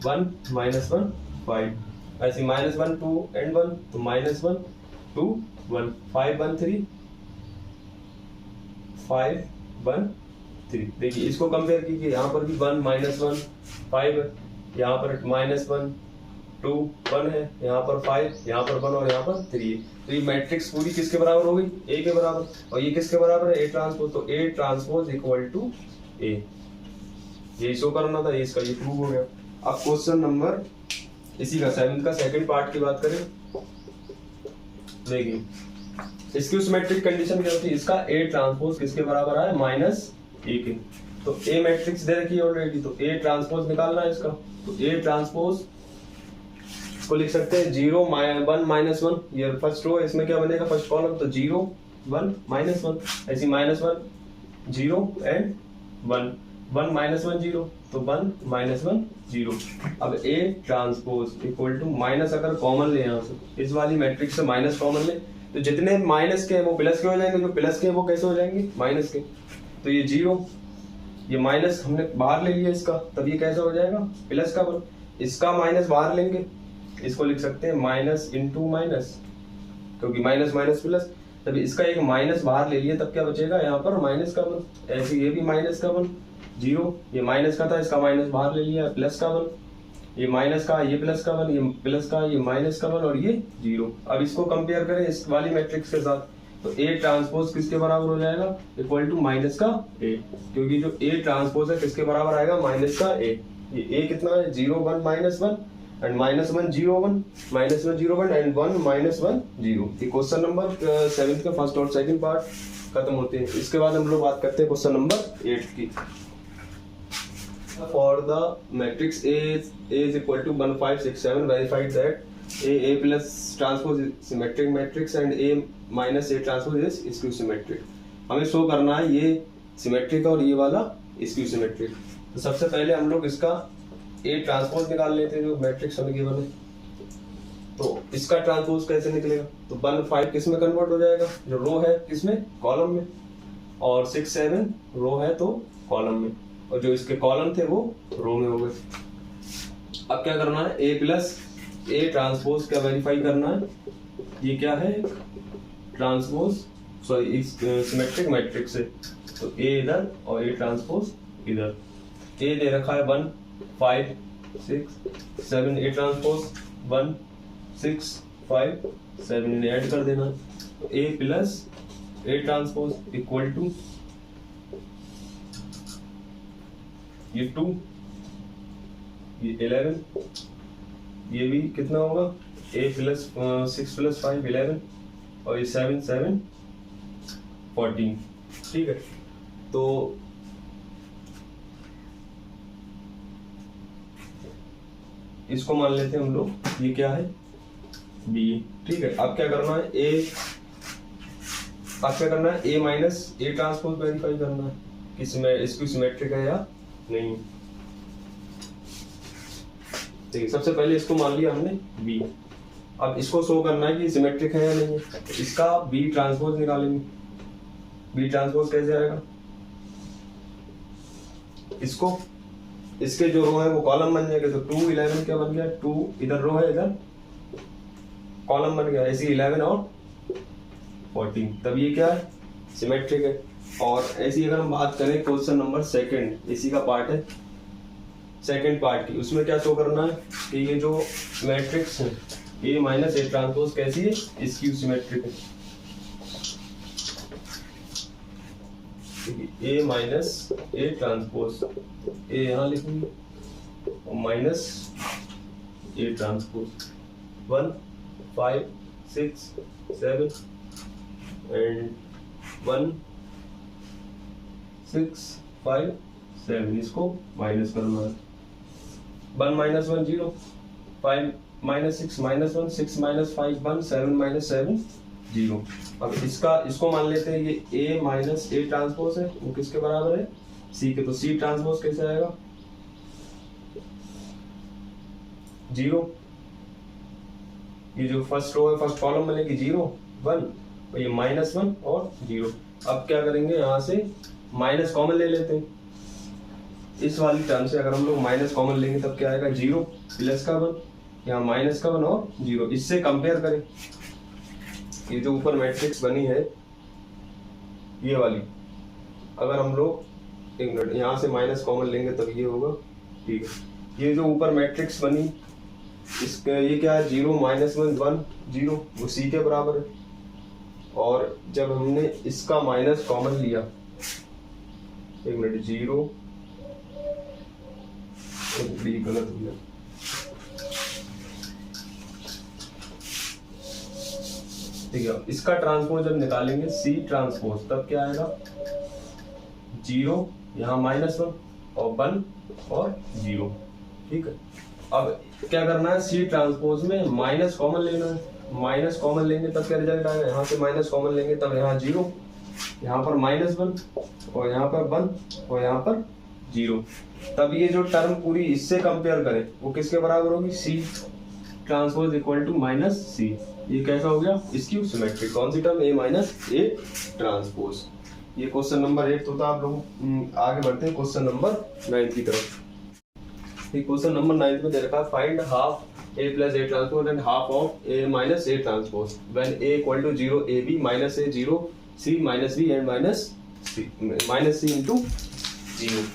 1 -1 5, ऐसे -1 2 and 1, तो -1 2 1 5 1 3 5 1 3। देखिए इसको कंपेयर कीजिए, यहाँ पर भी 1 -1 5 है, यहाँ पर -1 2 1 है, यहाँ पर 5, यहाँ पर 1 और यहाँ पर 3 है। तो ये मैट्रिक्स पूरी किसके बराबर हो गई, ए के बराबर, और ये किसके बराबर है, ए ट्रांसपोज, तो ए ट्रांसपोज इक्वल टू ए, ये शो करना था, ये इसका ये प्रूव हो गया। अब क्वेश्चन नंबर इसी का 7 का सेकंड पार्ट की बात करें, देखिए इसकी उस मैट्रिक कंडीशन क्या होती है, इसका ए ट्रांसपोज किसके बराबर आया, -1 के। तो ए मैट्रिक्स दे रखी है ऑलरेडी, तो ए ट्रांसपोज निकालना है इसका, तो ए ट्रांसपोज को लिख सकते हैं 0 1 -1, ये फर्स्ट रो, इसमें क्या बनेगा, फर्स्ट कॉलम, तो 0 1 -1, ऐसी -1 0 एंड 1 1 -1 0, तो 1 -1 0। अब A transpose equal to minus, अगर कॉमन ले यहाँ से इस वाली मैट्रिक्स से माइनस कॉमन ले, तो जितने माइनस के हैं वो प्लस के हो जाएंगे, जो प्लस के हैं वो कैसे हो जाएंगे, माइनस के। तो ये 0, ये माइनस हमने बाहर ले लिया इसका, तब ये कैसा हो जाएगा, प्लस का बन, इसका माइनस बाहर लेंगे, इसको लिख सकते हैं माइनस इंटू माइनस, क्योंकि माइनस माइनस प्लस, तब इसका एक माइनस बाहर ले लिया, तब क्या बचेगा, यहाँ पर माइनस का वन। ऐसे ये भी माइनस का वन, 0, ये माइनस का था, इसका माइनस बाहर ले लिया, प्लस का वन, ये माइनस का, ये प्लस का वन, ये प्लस का, ये माइनस का वन, और ये 0। अब इसको कंपेयर करें इस वाली मैट्रिक्स के साथ, तो ए ट्रांसपोज किसके बराबर हो जाएगा, इक्वल टू माइनस का ए, क्योंकि जो ए ट्रांसपोज है किसके बराबर आएगा, माइनस का ए। ये ए कितना है, 0 1 -1 एंड -1 0 1 -1 0 1 एंड 1 -1 0। ये क्वेश्चन नंबर 7 का फर्स्ट और सेकंड पार्ट खत्म होते हैं। इसके बाद हम लोग बात करते हैं क्वेश्चन नंबर 8 की। For the matrix A is equal to 1 5 6 7 verified that A plus transpose is symmetric matrix and A minus A transpose is skew symmetric। हमें शो करना है ये सिमेट्रिक और ये वाला स्क्यू सिमेट्रिक। तो सबसे पहले हम लोग इसका A ट्रांसपोज निकाल लेते हैं, जो मैट्रिक्स हमें गिवन है। तो इसका ट्रांसपोज कैसे निकलेगा, तो 1 5 किस में कन्वर्ट हो जाएगा, जो रो है किसमें, कॉलम में, और 6 7 रो है तो कॉलम में, और जो इसके कॉलम थे वो रो में हो गए। अब क्या करना है, ए प्लस ए ट्रांसपोज क्या वेरीफाई करना है, ये क्या है, ट्रांसपोज सॉरी सिमेट्रिक मैट्रिक्स है, तो ए इधर और ए ट्रांसपोज इधर। ए दे रखा है 1 5 6 7, ए ट्रांसपोज 1 6 5 7, इन्हें ऐड कर देना। तो A plus A transpose equal to ये 2, ये 11, ये भी कितना होगा, a प्लस 6 प्लस 5 11, और ये 7 7 14। ठीक है, तो इसको मान लेते हैं हम लोग, ये क्या है, b। ठीक है, अब क्या करना है, a minus a transpose verify करना है, इसमें इसकी सिमेट्रिक है या नहीं। ठीक है, सबसे पहले इसको मान लिया हमने बी। अब इसको शो करना है कि सिमेट्रिक है या नहीं है, तो इसका बी ट्रांसपोज निकालेंगे। बी ट्रांसपोज कैसे आएगा, इसको इसके जो रो है वो कॉलम बन जाएगा, तो 2 11 क्या बन गया, 2 इधर रो है, इधर कॉलम बन गया, ऐसी 11 और 14, तब ये क्या है, सिमेट्रिक है। और ऐसी अगर हम बात करें क्वेश्चन नंबर सेकंड, इसी का पार्ट है सेकंड पार्ट की, उसमें क्या शो करना है कि ये जो मैट्रिक्स है ए माइनस ए ट्रांसपोज कैसी है, इसकी सिमेट्रिक है। ए माइनस ए ट्रांसपोज, ए यहाँ लिखेंगे माइनस ए ट्रांसपोज 1 5 6 7 एंड 1 6 5 7, इसको माइनस करना है। 1 minus 1 0, 5 minus 6 minus 1, 6 minus 5 1, 7 minus 7 0। अब इसको मान लेते हैं ये a माइनस ए ट्रांसपोज है, वो किसके बराबर है, c के, तो c ट्रांसपोज कैसे आएगा 0। ये जो फर्स्ट रो है, फर्स्ट कॉलम बनेगी 0 1, और ये -1 और 0। अब क्या करेंगे, यहाँ से माइनस कॉमन ले लेते हैं। इस वाली टर्म से अगर हम लोग माइनस कॉमन लेंगे तब क्या आएगा, 0 प्लस का 1, यहाँ माइनस का 1 और 0। इससे कंपेयर करें, ये जो ऊपर मैट्रिक्स बनी है ये वाली, अगर हम लोग एक मिनट यहाँ से माइनस कॉमन लेंगे तब ये होगा, ठीक है। ये जो ऊपर मैट्रिक्स बनी, इसका ये क्या है, 0 -1 1 0, वो सी के बराबर है। और जब हमने इसका माइनस कॉमन लिया, एक मिनट 0 गलत हो गया, ठीक है। इसका ट्रांसपोज जब निकालेंगे सी ट्रांसपोज, तब क्या आएगा 0, यहाँ -1 और 1 और 0, ठीक है। अब क्या करना है, सी ट्रांसपोज में माइनस कॉमन लेना है। माइनस कॉमन लेंगे तब क्या रिजल्ट आएगा, यहाँ से माइनस कॉमन लेंगे तब यहाँ 0, यहाँ पर -1 और यहाँ पर 1 और यहाँ पर 0। तब ये जो टर्म पूरी इससे कंपेयर करें वो किसके बराबर होगी, C transpose equal to minus C. ये कैसा हो गया, इसकी सिमेट्रिक। कौन सी term, A minus A transpose. ये क्वेश्चन नंबर 8 तो था। आप लोग आगे बढ़ते हैं क्वेश्चन नंबर 9 की तरफ। क्वेश्चन नंबर 9 में दे रखा है, find half A plus A transpose and half of A minus A transpose when A equal to 0 A B minus A 0 C minus B and minus C into 0।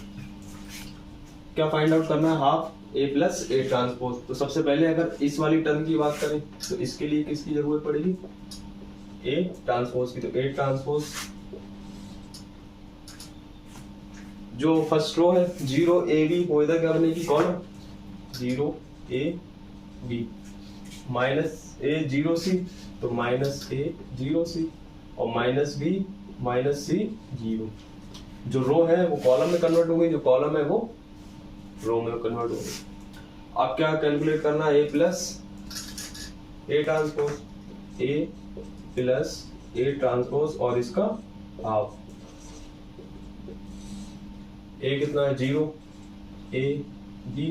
क्या फाइंड आउट करना है, half A plus A transpose. तो सबसे पहले अगर इस वाली टर्म की बात करें तो इसके लिए किसकी जरूरत पड़ेगी, ए ट्रांसपोज की। तो ए ट्रांसपोज जो फर्स्ट रो है 0 ए बी, वो इधर क्या बनेगी, column 0 A B minus A 0 सी, तो माइनस ए 0 सी और माइनस बी माइनस सी 0। जो रो है वो कॉलम में कन्वर्ट हो गई, जो कॉलम है वो रो में कन्वर्ट हो गई। अब क्या कैलकुलेट करना है, A plus A transpose, A plus A transpose और इसका हाफ। ए कितना है 0 A B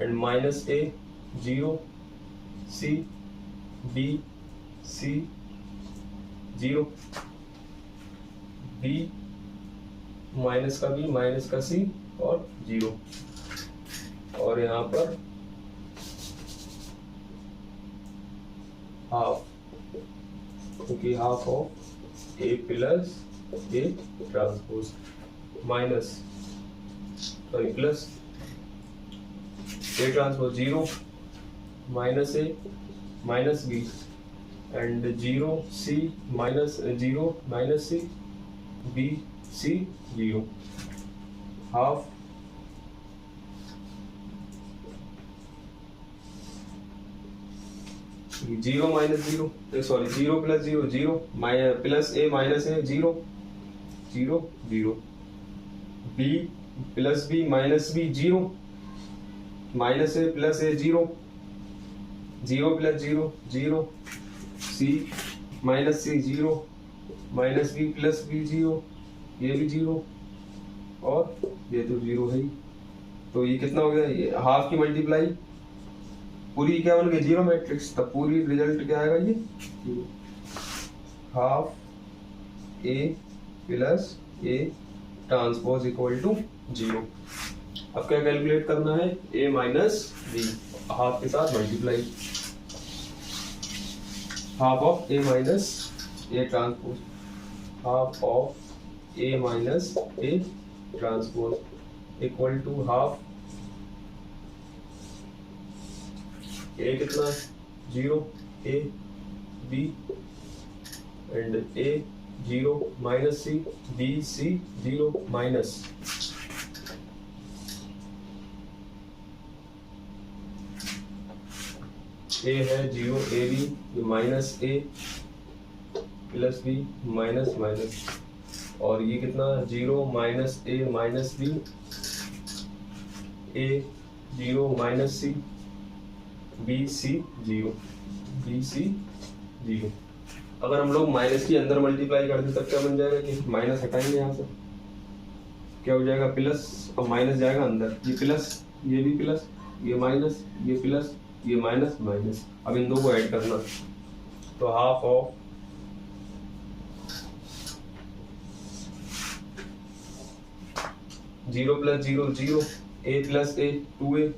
and minus A 0 C B C 0 B minus का बी माइनस का सी और 0। और यहाँ पर हाफ, क्योंकि half of A plus A transpose minus sorry plus A transpose 0 minus A minus B and 0 C minus 0 minus C B C 0 half zero minus 0 sorry 0 plus 0 0 plus A minus A 0 0 0 B plus B minus B 0 minus A plus A 0 0 plus 0 0 C minus C 0 minus B plus B 0, ये भी 0 और ये तो 0 है ही। तो ये कितना हो गया, ये हाफ की मल्टीप्लाई पूरी क्या बन गई, जीरो मैट्रिक्स, तब पूरी रिजल्ट क्या आएगा, ये half A plus A transpose equal to zero. अब क्या कैलकुलेट करना है, ए माइनस बी, हाफ के साथ multiply, half of A minus A transpose, half of A minus A transpose equal to half A कितना है, zero, A B and A zero minus C, B C zero minus A है जीरो, ए बी, ये minus A plus B minus minus, और ये कितना zero minus A minus B, A zero minus C, B C zero, B C zero. अगर हम लोग माइनस की अंदर मल्टीप्लाई कर दें तब क्या बन जाएगा, कि माइनस हटाएंगे यहाँ से, क्या हो जाएगा प्लस, और माइनस जाएगा अंदर, ये प्लस, ये भी प्लस, ये माइनस, ये प्लस, ये माइनस माइनस। अब इन दो को ऐड करना, तो half of zero plus zero zero, A plus A two A,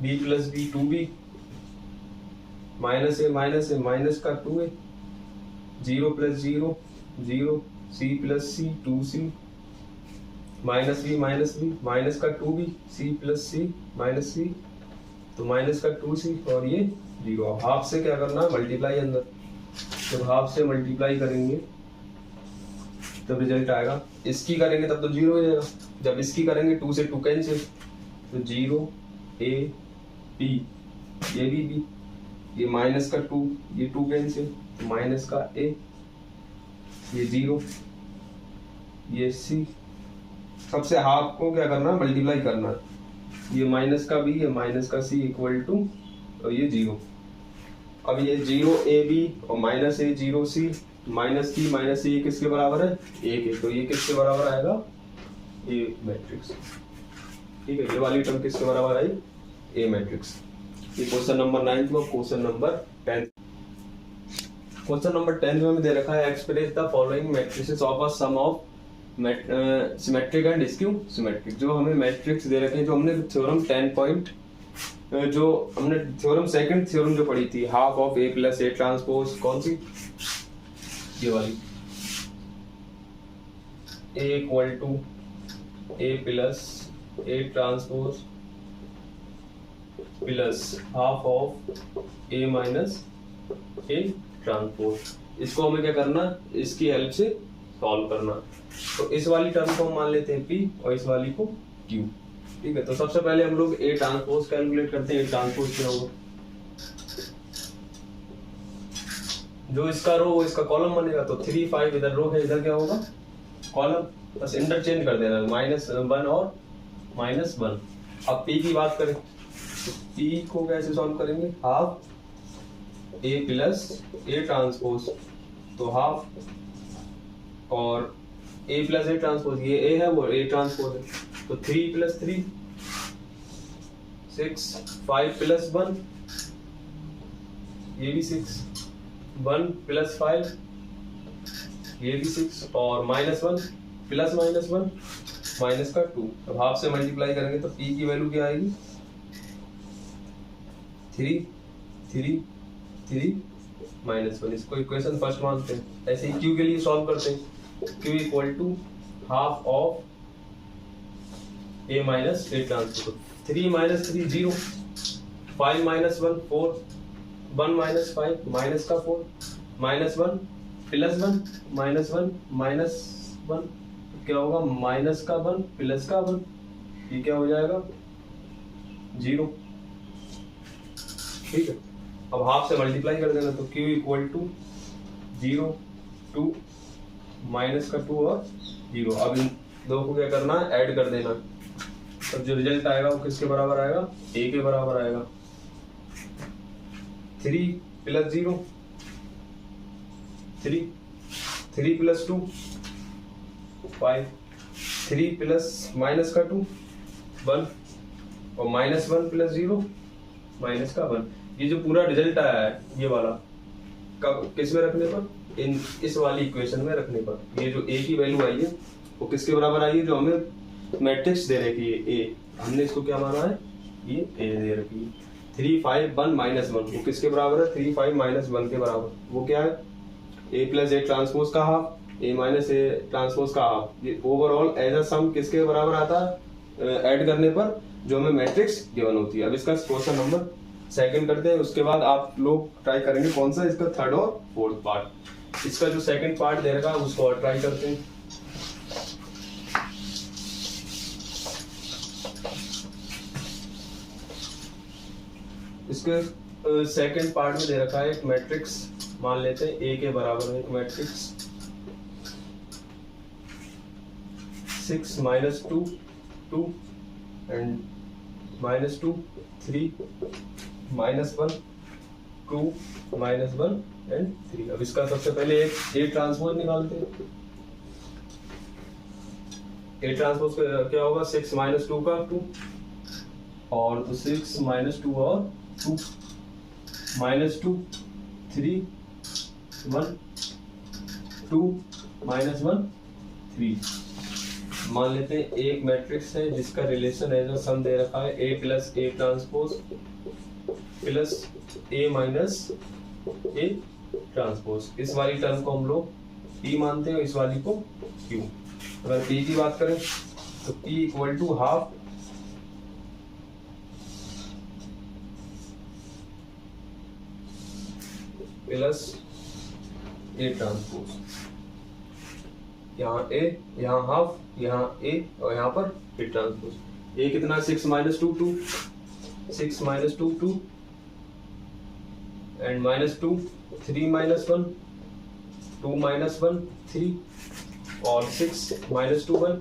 B plus B two B, minus A minus का two A, zero plus zero zero, C plus C two C, minus B minus का two B, C plus C minus C, तो माइनस का टू सी, और ये जीरो। हाफ से क्या करना है, मल्टीप्लाई अंदर, जब हाफ से मल्टीप्लाई करेंगे तब रिजल्ट आएगा, इसकी करेंगे तब तो जीरो हो जाएगा, जब इसकी करेंगे टू से टू कैंसिल, तो जीरो ए बी, ये भी बी, ये माइनस का टू, ये टू कैंसिल, तो माइनस का ए, ये जीरो, ये सी, सबसे हाफ को क्या करना है, मल्टीप्लाई करना है, ये माइनस का बी, ये माइनस का सी इक्वल टू, और ये जीरो। अब ये जीरो ए बी और माइनस ए जीरो सी माइनस सी ये किसके बराबर है, ए के, तो ये किसके बराबर आएगा, ए मैट्रिक्स। ठीक है, ये वाली टर्म किसके बराबर आई, ए मैट्रिक्स। ये क्वेश्चन नंबर 9 में, क्वेश्चन नंबर 10। क्वेश्चन नंबर 10 में हमें दे रखा है, express the following matrices of a sum of symmetric and skew symmetric. जो हमें मैट्रिक्स दे रखे हैं, जो हमने थ्योरम 10 पॉइंट, जो हमने थ्योरम सेकंड थ्योरम जो पढ़ी थी, half of A plus A transpose, कौन सी, ये वाली, A equal to A plus A transpose plus half of A minus A transpose. इसको हमें क्या करना, इसकी हेल्प से सॉल्व करना। तो इस वाली टर्म को हम मान लेते हैं P और इस वाली को Q। ठीक है, तो सबसे पहले हम लोग ए ट्रांसपोज कैलकुलेट करते हैं। ए ट्रांसपोज क्या होगा, जो इसका रो वो इसका कॉलम बनेगा, तो 3 5 इधर रो है, इधर क्या होगा कॉलम, बस इंटरचेंज कर देना, -1 और -1। अब P की बात करें, तो P को कैसे सॉल्व करेंगे, half A plus A transpose, तो हाफ, और ए प्लस ए ट्रांसपोज, ये ए है वो ए ट्रांसपोज है, तो 3 + 3 6, 5 + 1 ये भी 6, 1 + 5 ये भी 6, और -1 प्लस -1 माइनस का 2। अब हाफ से मल्टीप्लाई करेंगे तो P की वैल्यू क्या आएगी, 3 3 3 -1। इसको इक्वेशन फर्स्ट मानते हैं। ऐसे ही Q के लिए सॉल्व करते हैं। Q equal to half of A minus A transpose, 3 - 3 0, 5 - 1 4, 1 - 5 minus का 4, -1 + 1 -1 -1, क्या होगा माइनस का 1 प्लस का 1, ये क्या हो जाएगा 0। ठीक है, अब हाफ से मल्टीप्लाई कर देना, तो Q इक्वल टू 0 2 माइनस का 2 और 0। अब इन दो को क्या करना है, ऐड कर देना, तब जो रिजल्ट आएगा वो किसके बराबर आएगा, A के बराबर आएगा। 3 + 0 3 3 + 2 5, 3 प्लस माइनस का 2 1 और -1 + 0 माइनस का 1। ये जो पूरा रिजल्ट आया है ये वाला कब किस में रखने पर, इस वाली इक्वेशन में रखने पर, ये जो a की वैल्यू आई है वो किसके बराबर आई है, जो हमें मैट्रिक्स दे रखी है a, हमने इसको क्या माना है, ये a दे रखी है। 3 5 1 -1 वो किसके बराबर है, 3 5 -1 के बराबर। वो क्या है, a + a ट्रांसपोज का हाफ, a - a ट्रांसपोज का हाफ। ये ओवरऑल एज अ सम किसके बराबर आता है, ऐड करने पर जो हमें मैट्रिक्स गिवन होती है। अब इसका क्वेश्चन नंबर सेकंड करते हैं, उसके बाद आप लोग ट्राई करेंगे कौन सा, इसका थर्ड और फोर्थ पार्ट। इसका जो सेकंड पार्ट दे रखा है उसको और ट्राई करते हैं। इसके सेकंड पार्ट में दे रखा है एक मैट्रिक्स, मान लेते हैं a के बराबर है एक मैट्रिक्स 6 -2 2 एंड -2 3 -1 2 -1 एंड 3। अब इसका सबसे पहले एक A ट्रांसपोज निकालते हैं। A ट्रांसपोज क्या होगा, 6 -2 का 2 और तो 6 -2 और 2 -2 3 1 2 -1 3। मान लेते हैं एक मैट्रिक्स है जिसका रिलेशन एज अ सम दे रखा है a + a transpose plus a - a transpose. इस वाली टर्म को हम लोग p मानते हैं, इस वाली को q। अगर p की बात करें तो p = half plus a transpose, यहाँ a, यहाँ हाफ, यहाँ a और यहाँ पर a ट्रांसपोज। a कितना, 6 -2 2 6 -2 2 एंड -2 3 -1 2 -1 3 और 6 -2 1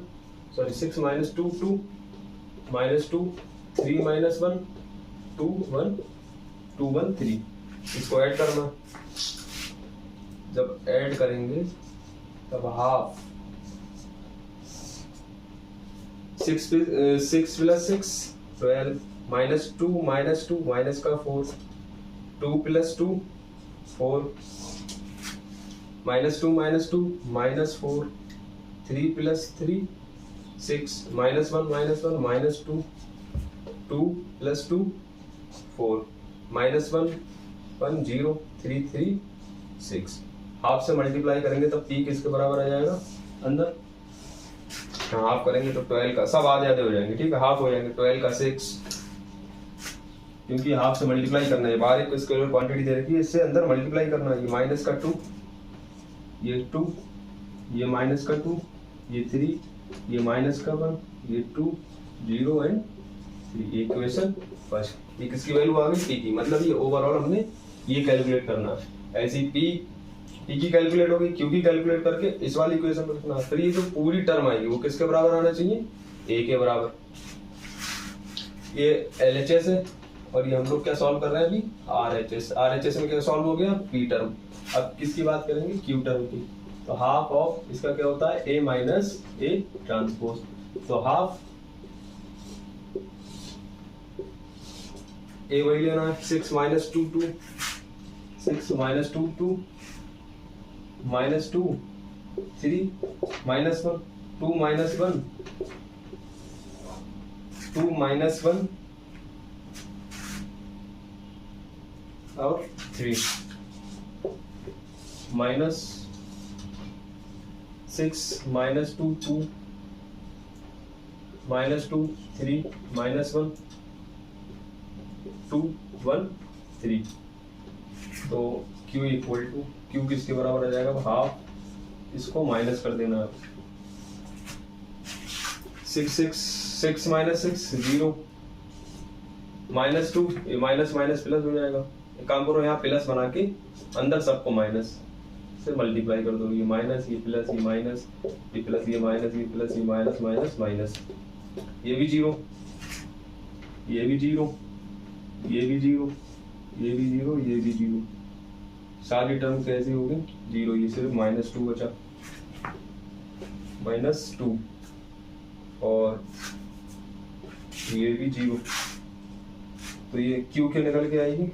सॉरी 6 -2 2 -2 3 -1 2 1 2 1 3। इसको ऐड करना, जब ऐड करेंगे तब हाफ 6 + 6 12 -2 -2 माइनस का 4 2 + 2 4 -2 -2 -4 3 + 3 6 -1 -1 -2 2 + 2 4 -1 1 0 3 3 6। हाफ से मल्टीप्लाई करेंगे तब p किसके बराबर आ जाएगा, अंदर हाफ करेंगे तो 12 का सब आधे हो जाएंगे, ठीक है, हाफ हो जाएंगे 12 का 6, क्योंकि हाफ से मल्टीप्लाई करना है, बाहर एक स्केलर क्वांटिटी दे रखी है, इससे अंदर मल्टीप्लाई करना है। ये माइनस का 2 ये 2 ये माइनस का 2 ये 3 ये माइनस का 1 ये 2 0 एंड 3। ये इक्वेशन फर्स्ट, ये किसकी वैल्यू आ गई, p की। मतलब ये ओवरऑल हमने ये कैलकुलेट करना है। ऐसी p की कैलकुलेट होगी, q की कैलकुलेट करके इस वाली इक्वेशन में रखना। फिर ये जो पूरी टर्म आएगी वो किसके बराबर आना चाहिए, a के बराबर। ये LHS है और ये हम लोग क्या सॉल्व कर रहे हैं अभी, RHS में क्या सॉल्व हो गया, p टर्म। अब किसकी बात करेंगे, q टर्म की। तो हाफ ऑफ इसका क्या होता है, a - a ट्रांसपोज। तो हाफ a वही लेना है 6 -2 2 6 -2 2 -2 3 -1 2 -1 2 -1 और 3 -6 -2 2 -2 3 -1 2 1 3। तो q = q किसके बराबर आ जाएगा, हाफ, इसको माइनस कर देना। 6 6 6 -6 0 -2 ये माइनस माइनस प्लस हो जाएगा। एक काम करो, यहाँ प्लस बना के अंदर सबको माइनस से मल्टीप्लाई कर दो। ये माइनस ये प्लस ये माइनस ये प्लस ये माइनस ये प्लस ये माइनस माइनस माइनस, ये भी 0 ये भी 0 ये भी 0 ये भी 0 ये भी 0। सारी टर्म कैसी होगी, 0। ये सिर्फ -2 बचा, -2 और ये भी 0, तो ये Q के निकल के आएगी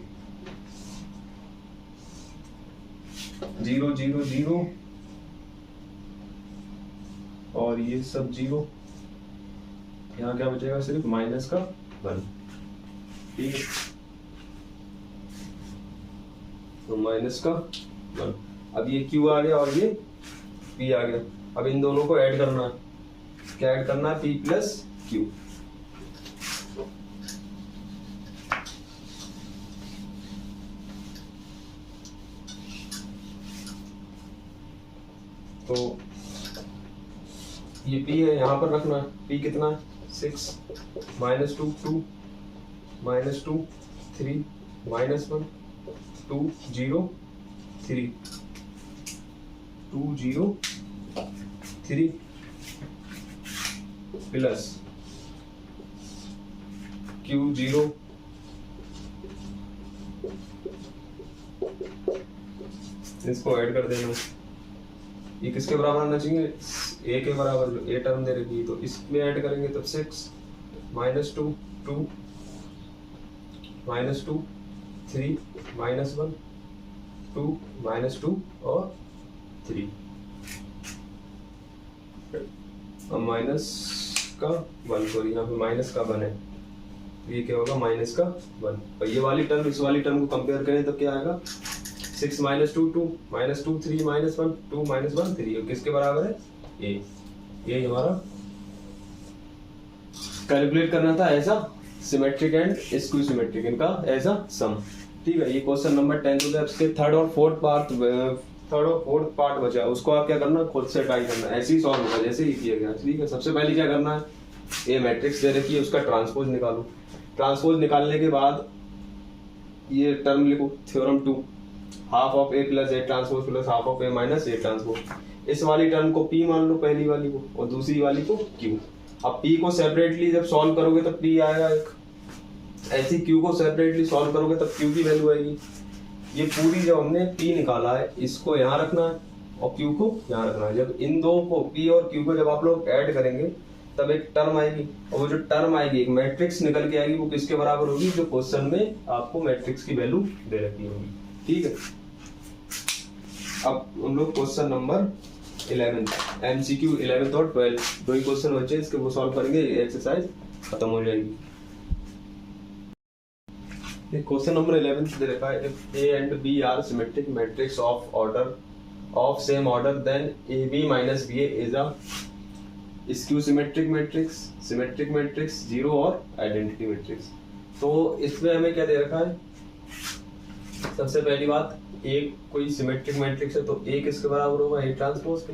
0 0 0 और ये सब 0, यहाँ क्या बचेगा सिर्फ माइनस का 1, ठीक है, तो माइनस का 1। अब ये Q आ गया और ये P आ गया। अब इन दोनों को ऐड करना है, क्या ऐड करना है? P plus Q। तो ये P है, यहाँ पर रखना है। P कितना है? 6 -2 2 -2 3 -1 2 0 3 2 0 3 प्लस Q 0 इसको ऐड कर देना। ये किसके बराबर आना चाहिए? A के बराबर, A टर्म दे रखी है, तो इसमें ऐड करेंगे तब 6 -2 2 -2 3 -1 2 -2 और 3। अब माइनस का 1, सॉरी यहाँ पे माइनस का 1 है, ये क्या होगा? माइनस का 1। और ये वाली टर्म इस वाली टर्म को कंपेयर करें तो क्या आएगा? 6 -2 2 -2 3 -1 2 -1 3, और किसके बराबर है? A। ये हमारा कैलकुलेट करना था ऐसा सिमेट्रिक एंड स्क्यू सिमेट्रिक, इनका एज अ सम, ठीक है। ये क्वेश्चन नंबर 10 होता है। इसके थर्ड और फोर्थ पार्ट बचा, उसको आप क्या करना? खुद से ट्राई करना, ऐसे ही सॉल्व होगा जैसे ही किया गया, ठीक है। सबसे पहले क्या करना है? ए मैट्रिक्स दे रखी है, उसका ट्रांसपोज निकालो। ट्रांसपोज निकालने के बाद ये टर्म लिखो, theorem 2, half of A plus A transpose plus half of A minus A transpose. इस वाली टर्म को P मान लो, पहली वाली को, और दूसरी वाली को Q। अब P को सेपरेटली जब सॉल्व करोगे तब P आएगा एक, ऐसी Q को सेपरेटली सॉल्व करोगे तब Q की वैल्यू आएगी। ये पूरी जब हमने P निकाला है, इसको यहाँ रखना है और Q को यहाँ रखना है। जब इन दो को, P और Q को जब आप लोग ऐड करेंगे तब एक टर्म आएगी, और वो जो टर्म आएगी एक मैट्रिक्स निकल के आएगी। वो किसके बराबर होगी? जो क्वेश्चन में आपको मैट्रिक्स की वैल्यू दे रखी होगी, ठीक है। अब हम लोग क्वेश्चन नंबर 11 MCQ 11 और 12 दो ही क्वेश्चन बचे, इसके वो सॉल्व करेंगे, एक्सरसाइज खत्म हो जाएगी। क्वेश्चन नंबर 11 दे रखा है, if A and B are symmetric matrix of same order then AB minus BA is a skew symmetric matrix, symmetric matrix, zero और identity matrix। तो इसमें हमें क्या दे रखा है? सबसे पहली बात, A कोई सिमेट्रिक मैट्रिक्स है तो A किसके बराबर होगा? A ट्रांसपोज के।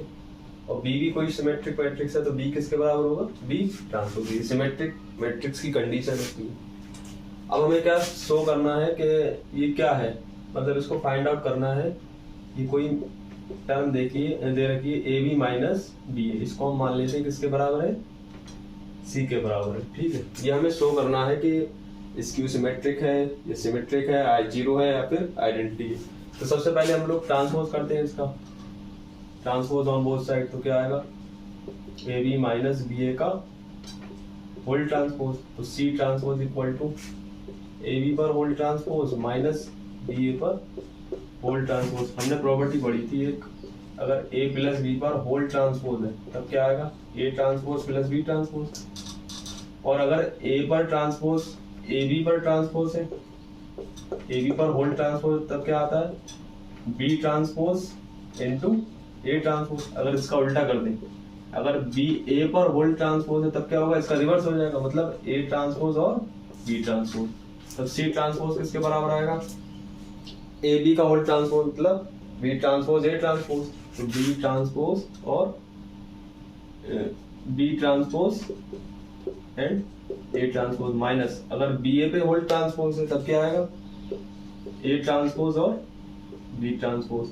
और B भी कोई सिमेट्रिक मैट्रिक्स है तो B किसके बराबर होगा? B transpose. ये सिमेट्रिक मैट्रिक्स की कंडीशन होती है। अब हमें क्या शो करना है कि ये क्या है, मतलब इसको फाइंड आउट करना है। ये कोई टर्म देखिए दे रखी है AB माइनस B, इसको हम मान लेते हैं किसके बराबर है? C के बराबर है, ठीक है। ये हमें शो करना है कि स्क्यू सिमेट्रिक है, ये सिमेट्रिक है, I0 है या फिर आइडेंटिटी है। तो सबसे पहले हम लोग ट्रांसपोज करते हैं इसका, ट्रांसपोज ऑन बोथ साइड। तो क्या आएगा? AB माइनस BA का होल ट्रांसपोज, तो C transpose equal to AB पर होल ट्रांसपोज माइनस BA पर होल ट्रांसपोज। हमने प्रॉपर्टी पढ़ी थी एक, अगर A प्लस B पर होल ट्रांसपोज है तब क्या आएगा? A transpose plus B transpose. और अगर A पर ट्रांसपोज AB पर ट्रांसपोज है, AB पर होल ट्रांसपोज, तब क्या आता है? B transpose into A transpose. अगर इसका उल्टा कर दें, अगर B A पर होल ट्रांसपोज है तब क्या होगा? इसका रिवर्स हो जाएगा, मतलब A ट्रांसपोज और B ट्रांसपोज। तब C ट्रांसपोज किसके बराबर आएगा? AB का होल ट्रांसपोज मतलब B ट्रांसपोज A ट्रांसपोज, तो B ट्रांसपोज और B transpose and A transpose minus, अगर BA पे होल ट्रांसपोज है तब क्या आएगा? A ट्रांसपोज और B ट्रांसपोज।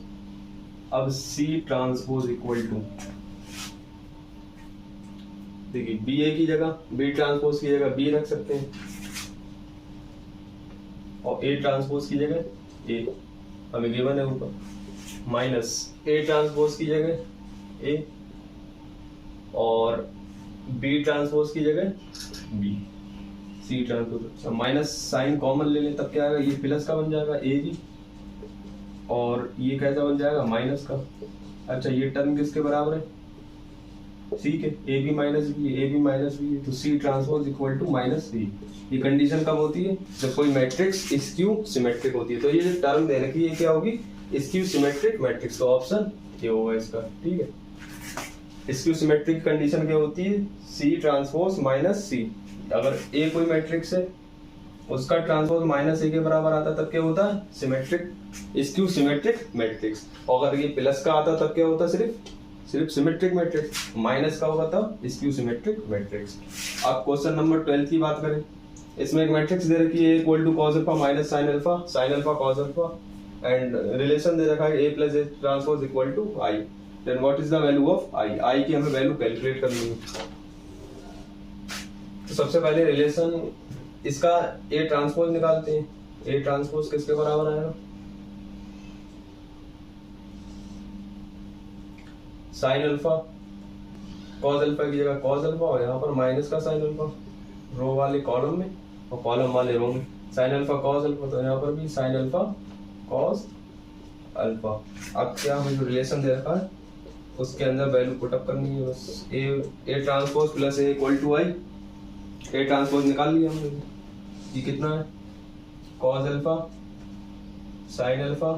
अब C ट्रांसपोज इक्वल टू, देखिए BA की जगह B ट्रांसपोज की जगह B रख सकते हैं, और A ट्रांसपोज की जगह A हमें गिवन है ऊपर, माइनस A ट्रांसपोज की जगह A और B ट्रांसपोज की जगह B। C transpose, minus sign common ले लें तब क्या आएगा, ये प्लस का बन जाएगा ए बी, और ये कैसा बन जाएगा माइनस का। अच्छा ये टर्म किसके बराबर है, सी के, A B minus B, A B minus B, तो C transpose equal to minus B. ये कंडीशन कब होती है, जब कोई मैट्रिक्स स्क्यू सिमेट्रिक होती है। तो ये जो टर्म दे रखी है क्या होगी, स्क्यू सिमेट्रिक मैट्रिक्स। तो ऑप्शन ये होगा इसका, ठीक है। स्क्यू सिमेट्रिक कंडीशन क्या होती है, सी ट्रांसपोज माइनस सी। अगर ए कोई मैट्रिक्स है उसका ट्रांसपोज माइनस ए के बराबर आता तब क्या होता है, सिमेट्रिक, स्क्यू सिमेट्रिक मैट्रिक्स। और अगर ये प्लस का आता तब क्या होता, सिर्फ सिमेट्रिक मैट्रिक्स। माइनस का होगा तब स्क्यू सिमेट्रिक मैट्रिक्स। अब क्वेश्चन नंबर 12 की बात करें, इसमें एक मैट्रिक्स दे रखी है equal to cos alpha minus sine alpha cos alpha, and relation दे रखा है A plus A transpose equal to I. Then what is the value of I, I की हमें वैल्यू कैलकुलेट करनी है। तो सबसे पहले रिलेशन इसका ए ट्रांसपोज निकालते हैं। ए ट्रांसपोज किसके बराबर आएगा, साइन अल्फा कॉस अल्फा की जगह कॉस अल्फा, और यहाँ पर माइनस का साइन अल्फा रो वाले कॉलम में और कॉलम वाले रो में। साइन अल्फा कॉस अल्फा, तो यहाँ पर भी साइन अल्फा कॉस अल्फा। अब क्या हमें जो रिलेशन दे रखा है उसके अंदर वैल्यू पुटअप करनी है बस। A transpose plus A equal to I, A transpose निकाल लिया हमने। ये कितना है, cos alpha sine alpha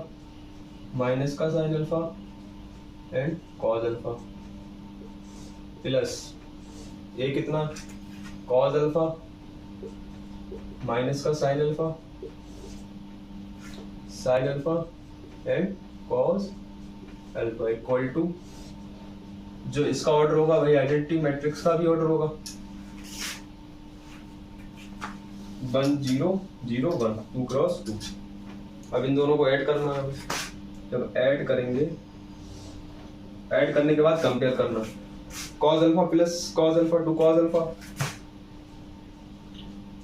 minus का sine alpha and cos alpha, plus A कितना, कॉस अल्फा माइनस का sine alpha and cos alpha equal to, जो इसका ऑर्डर होगा वही आइडेंटिटी मैट्रिक्स का भी ऑर्डर होगा, 1 0 0 1 2 क्रॉस 2। अब इन दोनों को ऐड करना है। जब ऐड करेंगे, ऐड करने के बाद कंपेयर करना, cos alpha plus cos alpha two cos alpha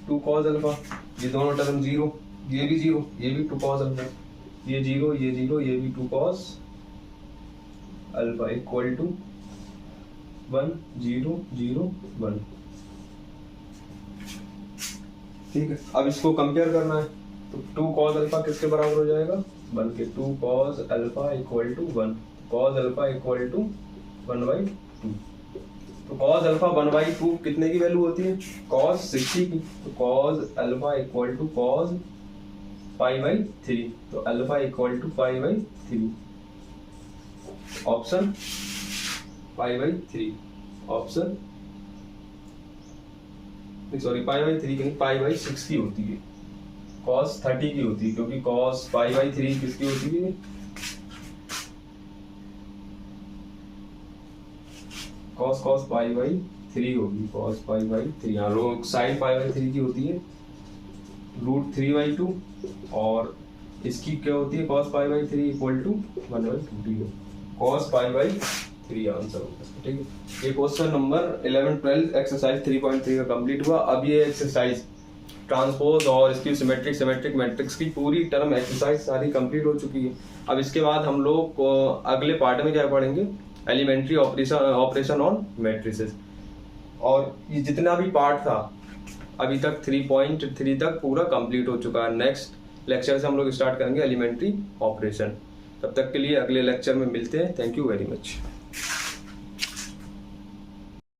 two cos alpha, ये दोनों टर्म 0, ये भी 0, ये भी 2 cos अल्फा, ये 0 ये 0, ये भी 2 cos अल्फा इक्वल टू 1 0 0 1। ठीक है, अब इसको कंपेयर करना है। तो 2 cos अल्फा किसके बराबर हो जाएगा, 1 के। 2 cos alpha equal to 1, cos alpha equal to 1/2। तो cos अल्फा 1/2 कितने की वैल्यू होती है, cos 60 की। तो cos alpha equal to cos π/3, तो alpha equal to π/3, option π/3, option sorry π/3 की π/6 की होती है, cos 30 की होती है, क्योंकि cos π/3 किसकी होती है, cos π/3 होगी, cos π/3। यहाँ रो साइन π/3 की होती है √3/2, और इसकी क्या होती है cos π/3 equal to 1/2, cos π/3 answer होगा। ठीक है, ये क्वेश्चन नंबर 11 12 एक्सरसाइज 3.3 का कंप्लीट हुआ। अब ये एक्सरसाइज ट्रांसपोज और इसकी सिमेट्रिक मैट्रिक्स की पूरी टर्म एक्सरसाइज सारी कंप्लीट हो चुकी है। अब इसके बाद हम लोग अगले पार्ट में क्या पढ़ेंगे, एलिमेंट्री ऑपरेशन ऑन मैट्रिसेस। और ये जितना भी पार्ट था अभी तक 3.3 तक पूरा कंप्लीट हो चुका है। नेक्स्ट लेक्चर से हम लोग स्टार्ट करेंगे एलिमेंट्री ऑपरेशन। तब तक के लिए अगले लेक्चर में मिलते हैं। Thank you very much.